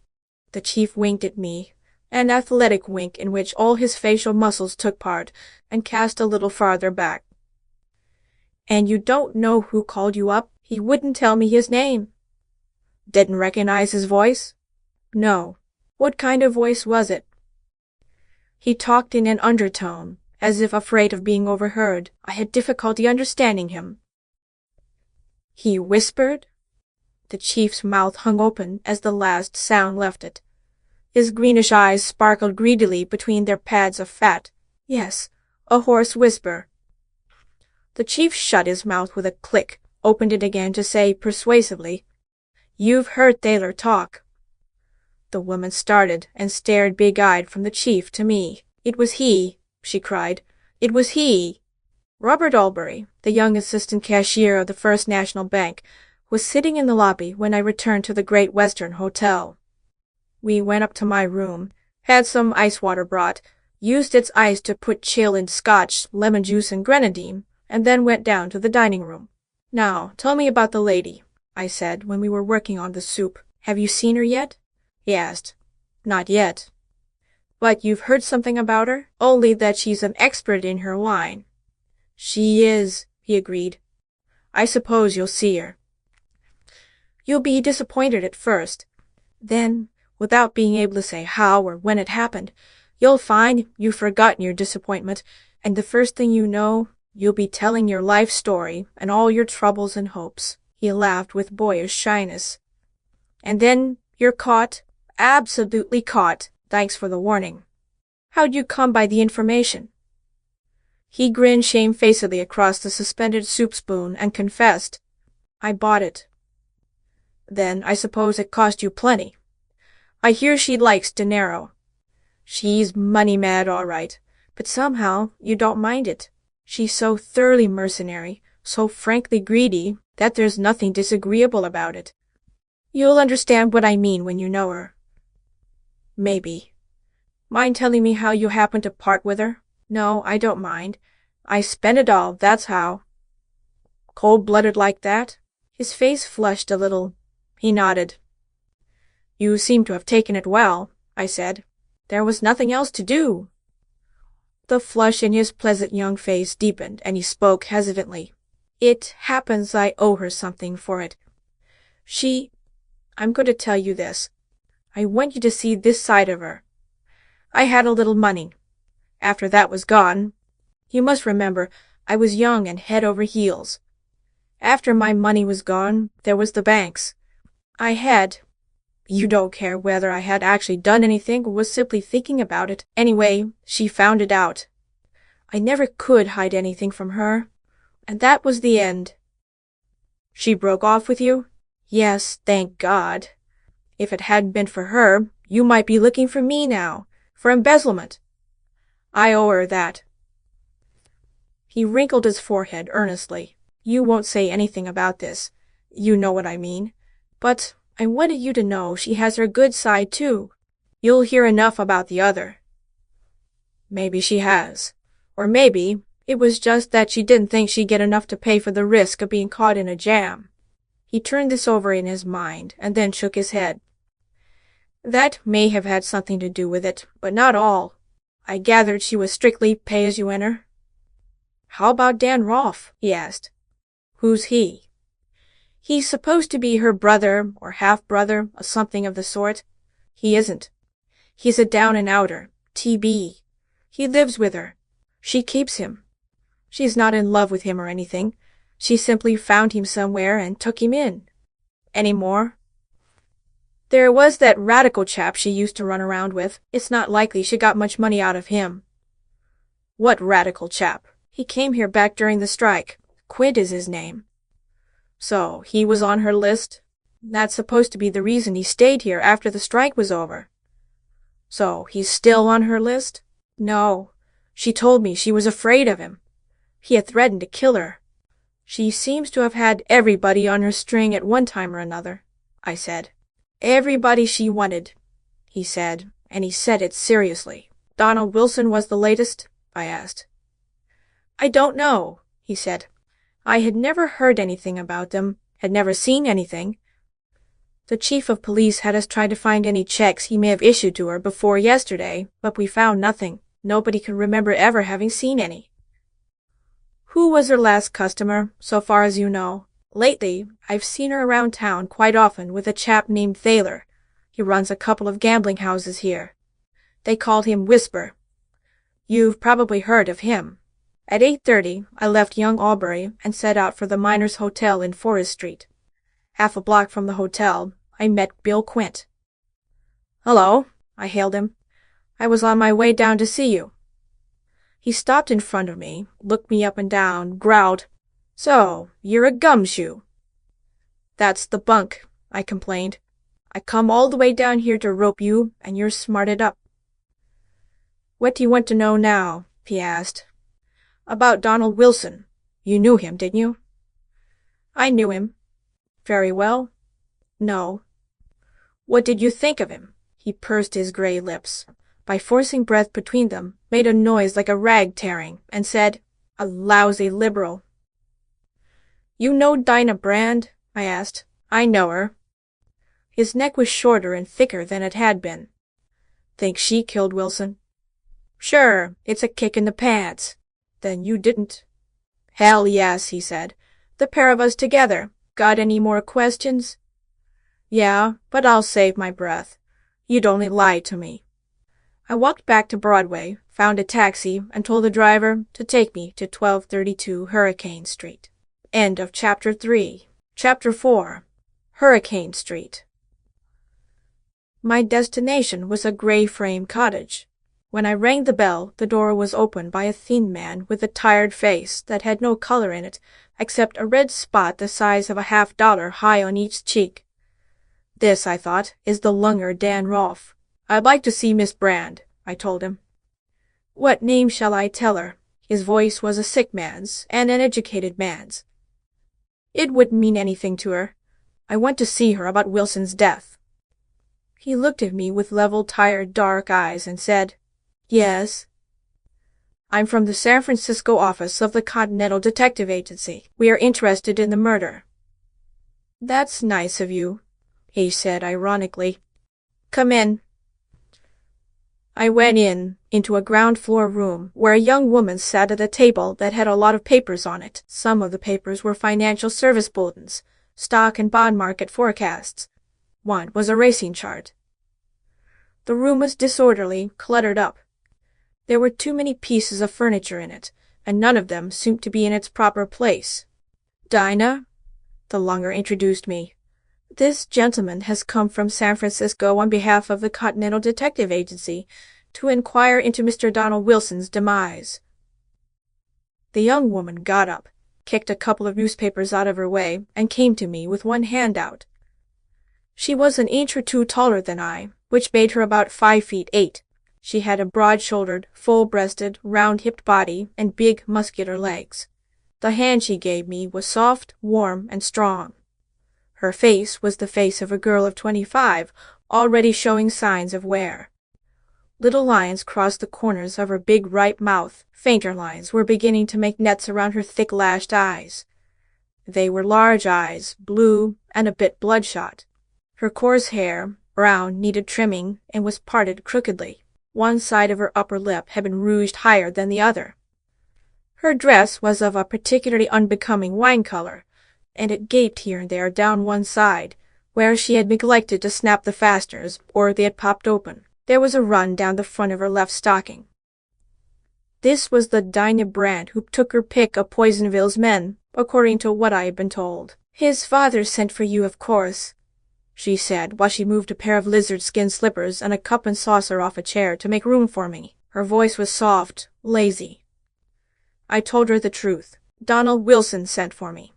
The chief winked at me, an athletic wink in which all his facial muscles took part, and cast a little farther back. And you don't know who called you up? He wouldn't tell me his name. Didn't recognize his voice? No. What kind of voice was it? He talked in an undertone, as if afraid of being overheard. I had difficulty understanding him. He whispered? The chief's mouth hung open as the last sound left it. His greenish eyes sparkled greedily between their pads of fat. Yes, a hoarse whisper. The chief shut his mouth with a click, opened it again to say persuasively, "You've heard Thaler talk." The woman started and stared big-eyed from the chief to me. "It was he," she cried. "It was he." Robert Albury, the young assistant cashier of the First National Bank, was sitting in the lobby when I returned to the Great Western Hotel. We went up to my room, had some ice water brought, used its ice to put chill in scotch, lemon juice, and grenadine, and then went down to the dining room. "Now, tell me about the lady," I said when we were working on the soup. "Have you seen her yet?" he asked. "Not yet." "But you've heard something about her?" "Only that she's an expert in her line." "She is," he agreed. "I suppose you'll see her. You'll be disappointed at first. Then, without being able to say how or when it happened, you'll find you've forgotten your disappointment, and the first thing you know, you'll be telling your life story and all your troubles and hopes." He laughed with boyish shyness. "And then you're caught, absolutely caught. Thanks for the warning. How'd you come by the information?" He grinned shamefacedly across the suspended soup spoon and confessed, "I bought it." "Then I suppose it cost you plenty. I hear she likes dinero. She's money-mad, all right, but somehow you don't mind it. She's so thoroughly mercenary, so frankly greedy, that there's nothing disagreeable about it. You'll understand what I mean when you know her." "Maybe. Mind telling me how you happened to part with her?" "No, I don't mind. I spent it all, that's how." "Cold-blooded like that?" His face flushed a little. He nodded. "You seem to have taken it well," I said. "There was nothing else to do." The flush in his pleasant young face deepened, and he spoke hesitantly. "It happens I owe her something for it. I'm going to tell you this. I want you to see this side of her. I had a little money. After that was gone, you must remember I was young and head over heels. After my money was gone, there was the banks. You don't care whether I had actually done anything or was simply thinking about it. Anyway, she found it out. I never could hide anything from her, and that was the end." "She broke off with you?" "Yes, thank God. If it hadn't been for her, you might be looking for me now, for embezzlement. I owe her that." He wrinkled his forehead earnestly. "You won't say anything about this. You know what I mean. But I wanted you to know she has her good side, too. You'll hear enough about the other." "Maybe she has. Or maybe it was just that she didn't think she'd get enough to pay for the risk of being caught in a jam." He turned this over in his mind, and then shook his head. "That may have had something to do with it, but not all. I gathered she was strictly pay-as-you-enter." "How about Dan Rolfe?" he asked. "Who's he?" "He's supposed to be her brother or half-brother or something of the sort. He isn't. He's a down-and-outer, TB. He lives with her. She keeps him. She's not in love with him or anything. She simply found him somewhere and took him in. Any more?" "There was that radical chap she used to run around with. It's not likely she got much money out of him." "What radical chap?" "He came here back during the strike. Quint is his name." "So he was on her list? That's supposed to be the reason he stayed here after the strike was over." "So he's still on her list?" "No. She told me she was afraid of him. He had threatened to kill her. She seems to have had everybody on her string at one time or another," I said. "Everybody she wanted," he said, and he said it seriously. "Donald Wilson was the latest?" I asked. "I don't know," he said. "I had never heard anything about them, had never seen anything. The chief of police had us try to find any checks he may have issued to her before yesterday, but we found nothing. Nobody could remember ever having seen any. Who was her last customer, so far as you know? Lately, I've seen her around town quite often with a chap named Thaler. He runs a couple of gambling houses here. They called him Whisper. You've probably heard of him. At 8:30, I left Young Albury and set out for the Miners' Hotel in Forest Street. Half a block from the hotel, I met Bill Quint. "Hello," I hailed him. "I was on my way down to see you." He stopped in front of me, looked me up and down, growled, "So, you're a gumshoe." "That's the bunk," I complained. "I come all the way down here to rope you, and you're smarted up." "What do you want to know now?" he asked. "About Donald Wilson. You knew him, didn't you?" "I knew him." "Very well?" "No." "What did you think of him?" He pursed his gray lips, by forcing breath between them, made a noise like a rag tearing, and said, "A lousy liberal." "You know Dinah Brand?" I asked. "I know her." His neck was shorter and thicker than it had been. "Think she killed Wilson?" "Sure, it's a kick in the pants." "Then you didn't." "Hell yes," he said. "The pair of us together. Got any more questions?" "Yeah, but I'll save my breath. You'd only lie to me." I walked back to Broadway, found a taxi, and told the driver to take me to 1232 Hurricane Street. End of Chapter 3. Chapter 4. Hurricane Street. My destination was a gray frame cottage. When I rang the bell, the door was opened by a thin man with a tired face that had no color in it, except a red spot the size of a $50 high on each cheek. "This," I thought, "is the lunger Dan Rolfe. I'd like to see Miss Brand," I told him. "What name shall I tell her?" His voice was a sick man's and an educated man's. "It wouldn't mean anything to her. I want to see her about Wilson's death." He looked at me with level, tired, dark eyes and said, "Yes?" "I'm from the San Francisco office of the Continental Detective Agency. We are interested in the murder." "That's nice of you," he said ironically. "Come in." I went into a ground-floor room where a young woman sat at a table that had a lot of papers on it. Some of the papers were financial service bulletins, stock and bond market forecasts. One was a racing chart. The room was disorderly, cluttered up. There were too many pieces of furniture in it, and none of them seemed to be in its proper place. "Dinah," the lunger introduced me. "This gentleman has come from San Francisco on behalf of the Continental Detective Agency to inquire into Mr. Donald Wilson's demise." The young woman got up, kicked a couple of newspapers out of her way, and came to me with one hand out. She was an inch or two taller than I, which made her about 5'8". She had a broad-shouldered, full-breasted, round-hipped body and big, muscular legs. The hand she gave me was soft, warm, and strong. Her face was the face of a girl of 25, already showing signs of wear. Little lines crossed the corners of her big, ripe mouth. Fainter lines were beginning to make nets around her thick-lashed eyes. They were large eyes, blue, and a bit bloodshot. Her coarse hair, brown, needed trimming, and was parted crookedly. One side of her upper lip had been rouged higher than the other. Her dress was of a particularly unbecoming wine color, and it gaped here and there down one side, where she had neglected to snap the fasteners, or they had popped open. There was a run down the front of her left stocking. This was the Dinah Brand who took her pick of Poisonville's men, according to what I had been told. "His father sent for you, of course," she said, while she moved a pair of lizard-skin slippers and a cup and saucer off a chair to make room for me. Her voice was soft, lazy. I told her the truth. Donald Wilson sent for me.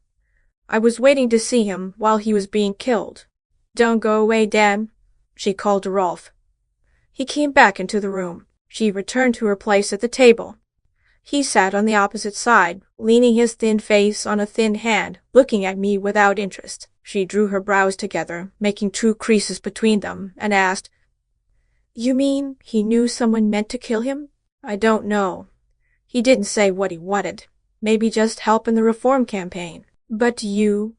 I was waiting to see him while he was being killed. "Don't go away, Dan," she called to Rolfe. He came back into the room. She returned to her place at the table. He sat on the opposite side, leaning his thin face on a thin hand, looking at me without interest. She drew her brows together, making 2 creases between them, and asked, "You mean he knew someone meant to kill him?" "I don't know. He didn't say what he wanted. Maybe just help in the reform campaign." "But you—"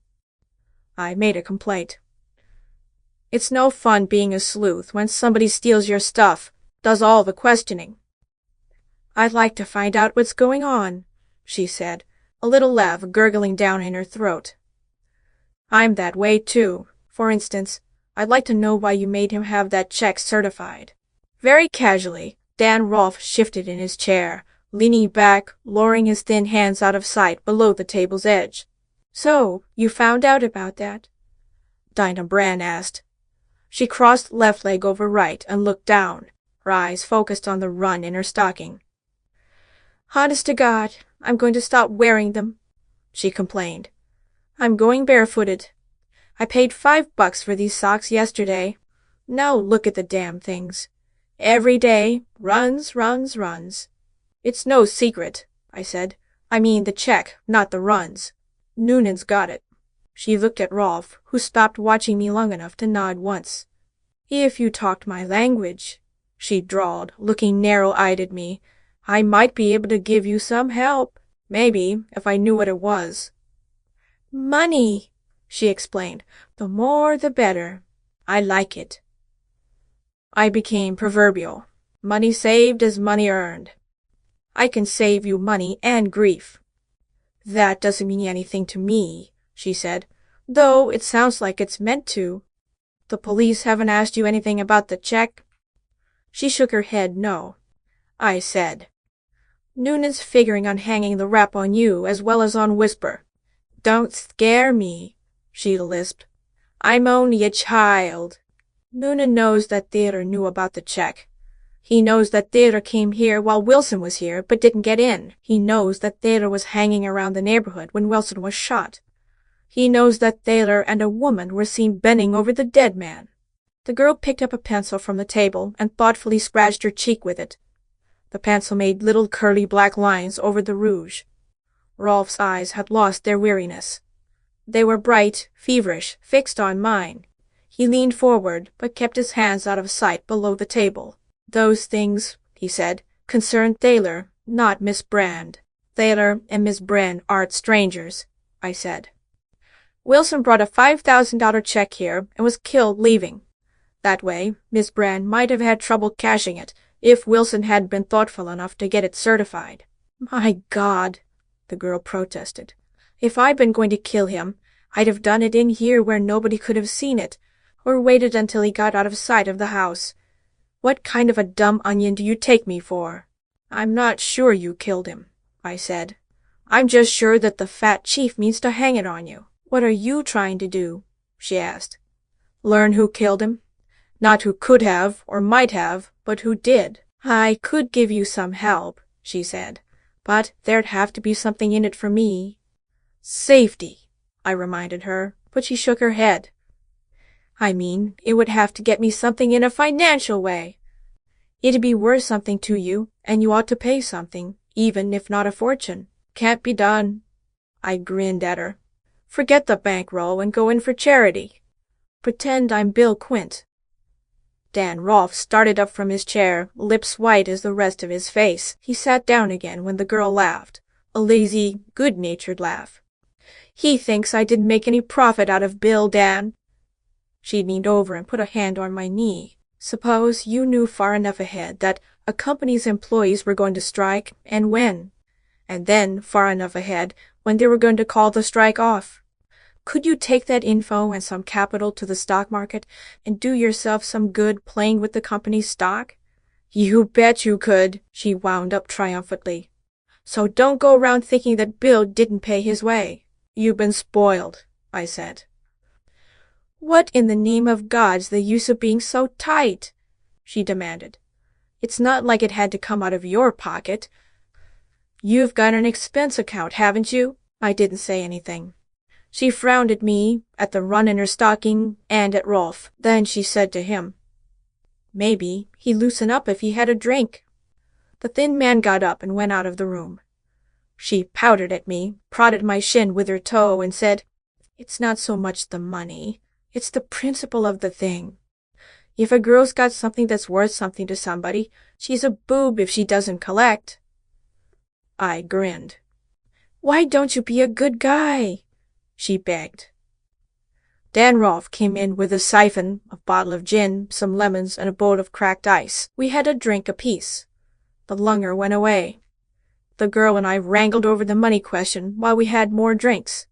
I made a complaint. It's no fun being a sleuth when somebody steals your stuff, does all the questioning. I'd like to find out what's going on, she said, a little laugh gurgling down in her throat. I'm that way, too. For instance, I'd like to know why you made him have that check certified. Very casually, Dan Rolfe shifted in his chair, leaning back, lowering his thin hands out of sight below the table's edge. So, you found out about that? Dinah Brand asked. She crossed left leg over right and looked down, her eyes focused on the run in her stocking. Honest to God, I'm going to stop wearing them, she complained. I'm going barefooted. I paid $5 for these socks yesterday. Now look at the damn things. Every day, runs. It's no secret, I said. I mean the check, not the runs. Noonan's got it. She looked at Rolfe, who stopped watching me long enough to nod once. If you talked my language, she drawled, looking narrow-eyed at me, I might be able to give you some help. Maybe, if I knew what it was. Money, she explained. The more the better. I like it. I became proverbial. Money saved is money earned. I can save you money and grief. That doesn't mean anything to me, she said, though it sounds like it's meant to. The police haven't asked you anything about the check? She shook her head no. I said, Noonan's figuring on hanging the rap on you as well as on Whisper. Don't scare me, she lisped. I'm only a child. Noonan knows that Theodore knew about the check. He knows that Theodore came here while Wilson was here, but didn't get in. He knows that Theodore was hanging around the neighborhood when Wilson was shot. He knows that Theodore and a woman were seen bending over the dead man. The girl picked up a pencil from the table and thoughtfully scratched her cheek with it. The pencil made little curly black lines over the rouge. Rolfe's eyes had lost their weariness. They were bright, feverish, fixed on mine. He leaned forward, but kept his hands out of sight below the table. Those things, he said, concern Thaler, not Miss Brand. Thaler and Miss Brand aren't strangers, I said. Wilson brought a $5,000 check here and was killed leaving. That way, Miss Brand might have had trouble cashing it if Wilson hadn't been thoughtful enough to get it certified. My God, the girl protested. If I'd been going to kill him, I'd have done it in here where nobody could have seen it, or waited until he got out of sight of the house. What kind of a dumb onion do you take me for? I'm not sure you killed him, I said. I'm just sure that the fat chief means to hang it on you. What are you trying to do? She asked. Learn who killed him? Not who could have or might have, but who did. I could give you some help, she said, but there'd have to be something in it for me. Safety, I reminded her, but she shook her head. I mean, it would have to get me something in a financial way. It'd be worth something to you, and you ought to pay something, even if not a fortune. Can't be done. I grinned at her. Forget the bankroll and go in for charity. Pretend I'm Bill Quint. Dan Rolfe started up from his chair, lips white as the rest of his face. He sat down again when the girl laughed, a lazy, good-natured laugh. He thinks I didn't make any profit out of Bill, Dan. She leaned over and put a hand on my knee. Suppose you knew far enough ahead that a company's employees were going to strike, and when, and then far enough ahead when they were going to call the strike off. Could you take that info and some capital to the stock market and do yourself some good playing with the company's stock? You bet you could, she wound up triumphantly. So don't go around thinking that Bill didn't pay his way. You've been spoiled, I said. What in the name of God's the use of being so tight? She demanded. It's not like it had to come out of your pocket. You've got an expense account, haven't you? I didn't say anything. She frowned at me, at the run in her stocking, and at Rolfe. Then she said to him, Maybe he'd loosen up if he had a drink. The thin man got up and went out of the room. She pouted at me, prodded my shin with her toe, and said, It's not so much the money. It's the principle of the thing. If a girl's got something that's worth something to somebody, she's a boob if she doesn't collect. I grinned. Why don't you be a good guy? She begged. Dan Rolfe came in with a siphon, a bottle of gin, some lemons, and a bowl of cracked ice. We had a drink apiece. The lunger went away. The girl and I wrangled over the money question while we had more drinks.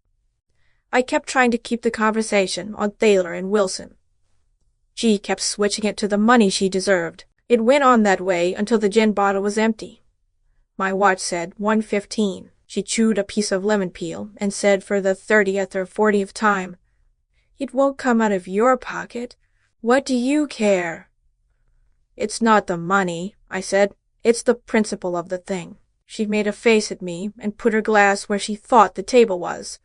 I kept trying to keep the conversation on Thaler and Wilson. She kept switching it to the money she deserved. It went on that way until the gin bottle was empty. My watch said 1:15. She chewed a piece of lemon peel and said for the 30th or 40th time, "It won't come out of your pocket. What do you care?" "It's not the money," I said. "It's the principle of the thing." She made a face at me and put her glass where she thought the table was.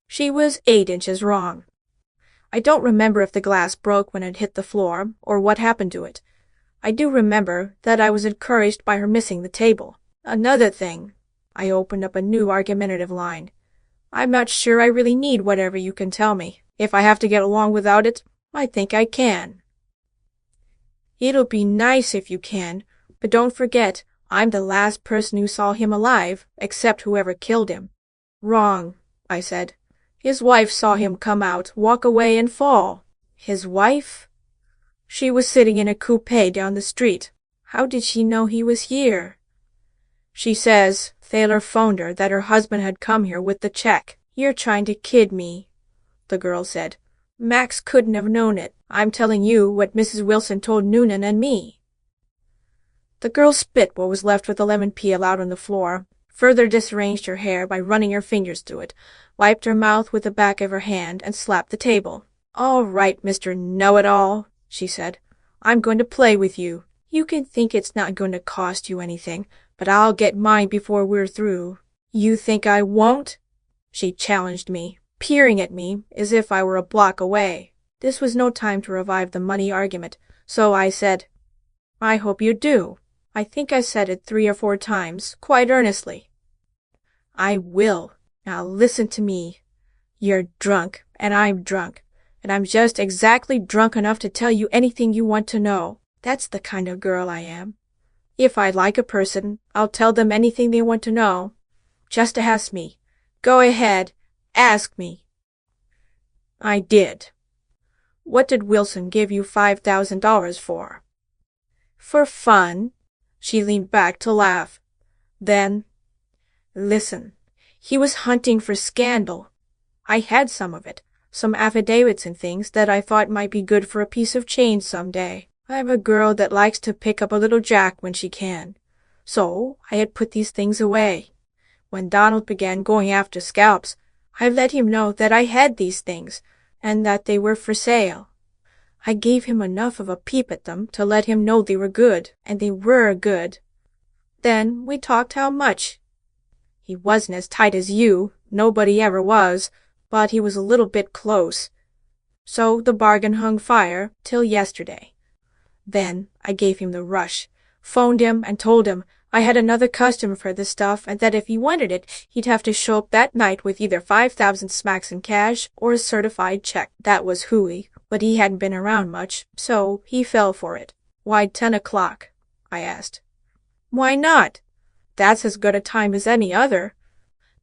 She was 8 inches wrong. I don't remember if the glass broke when it hit the floor or what happened to it. I do remember that I was encouraged by her missing the table. "Another thing," I opened up a new argumentative line. "I'm not sure I really need whatever you can tell me. If I have to get along without it, I think I can." "It'll be nice if you can, but don't forget, I'm the last person who saw him alive, except whoever killed him." "Wrong," I said. "His wife saw him come out, walk away, and fall." "His wife?" "She was sitting in a coupe down the street." "How did she know he was here?" "She says Thaler phoned her that her husband had come here with the check." "You're trying to kid me," the girl said. "Max couldn't have known it. I'm telling you what Mrs. Wilson told Noonan and me." The girl spit what was left of the lemon peel out on the floor, further disarranged her hair by running her fingers through it, wiped her mouth with the back of her hand, and slapped the table. "All right, Mr. Know-it-all," she said. "I'm going to play with you. You can think it's not going to cost you anything, but I'll get mine before we're through." "You think I won't?" she challenged me, peering at me as if I were a block away. This was no time to revive the money argument, so I said, "I hope you do." I think I said it 3 or 4 times, quite earnestly. "I will. Now listen to me. You're drunk, and I'm drunk, and I'm just exactly drunk enough to tell you anything you want to know. That's the kind of girl I am. If I like a person, I'll tell them anything they want to know. Just ask me. Go ahead. Ask me." I did. "What did Wilson give you $5,000 for?" "For fun." She leaned back to laugh. Then, "Listen, he was hunting for scandal. I had some of it, some affidavits and things that I thought might be good for a piece of change some day. I'm a girl that likes to pick up a little jack when she can. So I had put these things away. When Donald began going after scalps, I let him know that I had these things, and that they were for sale. I gave him enough of a peep at them to let him know they were good, and they were good. Then we talked how much. He wasn't as tight as you, nobody ever was, but he was a little bit close. So the bargain hung fire till yesterday. Then I gave him the rush, phoned him and told him I had another customer for the stuff and that if he wanted it, he'd have to show up that night with either 5,000 smacks in cash or a certified check. That was hooey, but he hadn't been around much, so he fell for it." "Why 10 o'clock?" I asked. "Why not? That's as good a time as any other.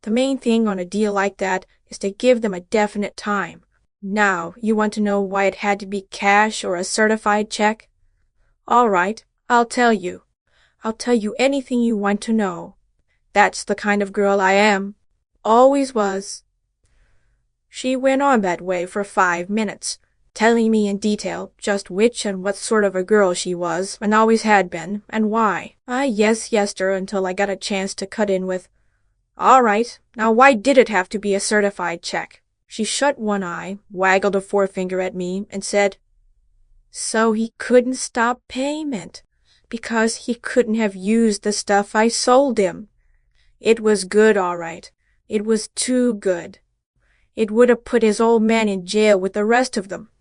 The main thing on a deal like that is to give them a definite time. Now, you want to know why it had to be cash or a certified check? All right, I'll tell you. I'll tell you anything you want to know. That's the kind of girl I am. Always was." She went on that way for 5 minutes, telling me in detail just which and what sort of a girl she was and always had been, and why. I yes-yesed her until I got a chance to cut in with, "All right, now why did it have to be a certified check?" She shut one eye, waggled a forefinger at me, and said, "So he couldn't stop payment, because he couldn't have used the stuff I sold him. It was good, all right. It was too good. It would have put his old man in jail with the rest of them.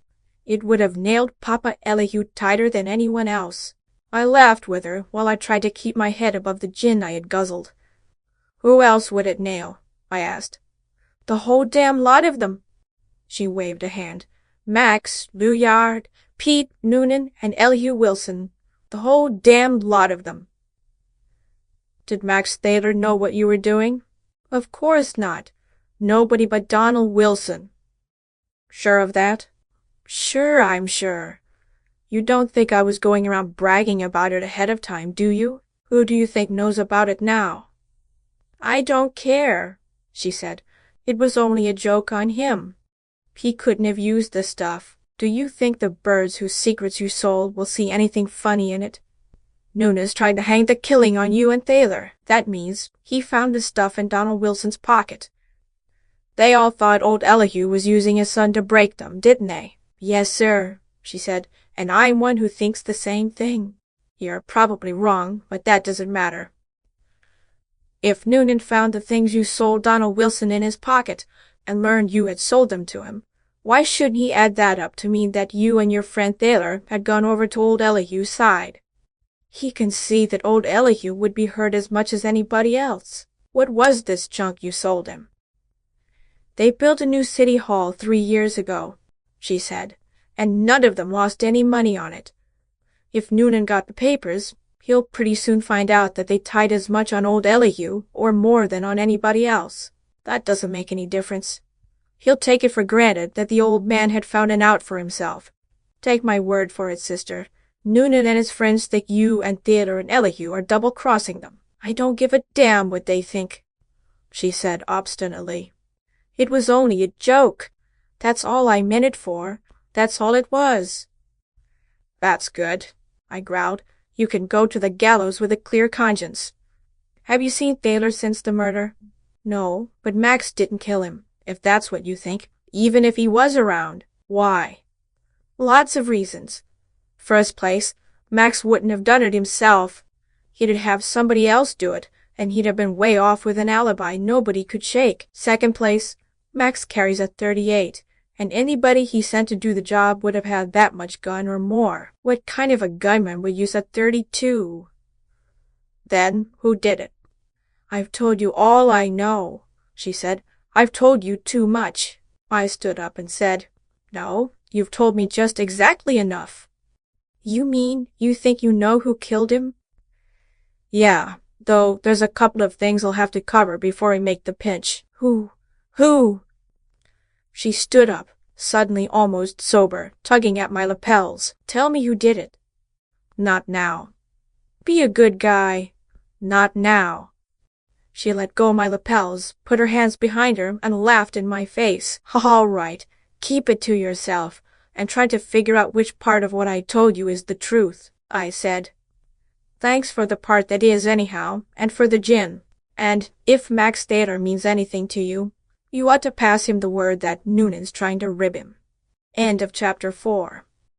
It would have nailed Papa Elihu tighter than anyone else." I laughed with her while I tried to keep my head above the gin I had guzzled. "Who else would it nail?" I asked. "The whole damn lot of them." She waved a hand. "Max, Luyard, Pete, Noonan, and Elihu Wilson. The whole damned lot of them." "Did Max Thaler know what you were doing?" "Of course not. Nobody but Donald Wilson." Sure of that? Sure, I'm sure. You don't think I was going around bragging about it ahead of time, do you? Who do you think knows about it now? I don't care, she said. It was only a joke on him. He couldn't have used the stuff. Do you think the birds whose secrets you sold will see anything funny in it? Nunes tried to hang the killing on you and Thaler. That means he found the stuff in Donald Wilson's pocket. They all thought old Elihu was using his son to break them, didn't they? Yes, sir, she said, and I'm one who thinks the same thing. You're probably wrong, but that doesn't matter. If Noonan found the things you sold Donald Wilson in his pocket and learned you had sold them to him, why shouldn't he add that up to mean that you and your friend Thaler had gone over to old Elihu's side? He can see that old Elihu would be hurt as much as anybody else. What was this junk you sold him? They built a new city hall 3 years ago, she said, and none of them lost any money on it. If Noonan got the papers, he'll pretty soon find out that they tied as much on old Elihu or more than on anybody else. That doesn't make any difference. He'll take it for granted that the old man had found an out for himself. Take my word for it, sister. Noonan and his friends think you and Theodore and Elihu are double-crossing them. I don't give a damn what they think, she said obstinately. It was only a joke. That's all I meant it for. That's all it was. That's good, I growled. You can go to the gallows with a clear conscience. Have you seen Thaler since the murder? No, but Max didn't kill him, if that's what you think. Even if he was around. Why? Lots of reasons. First place, Max wouldn't have done it himself. He'd have somebody else do it, and he'd have been way off with an alibi nobody could shake. Second place, Max carries a .38, and anybody he sent to do the job would have had that much gun or more. What kind of a gunman would use a .32? Then, who did it? I've told you all I know, she said. I've told you too much. I stood up and said, No, you've told me just exactly enough. You mean you think you know who killed him? Yeah, though there's a couple of things I'll have to cover before I make the pinch. Who? She stood up, suddenly almost sober, tugging at my lapels. Tell me who did it. Not now. Be a good guy. Not now. She let go of my lapels, put her hands behind her, and laughed in my face. All right, keep it to yourself, and try to figure out which part of what I told you is the truth, I said. Thanks for the part that is anyhow, and for the gin. And if Max Thaler means anything to you, you ought to pass him the word that Noonan's trying to rib him. End of chapter 4.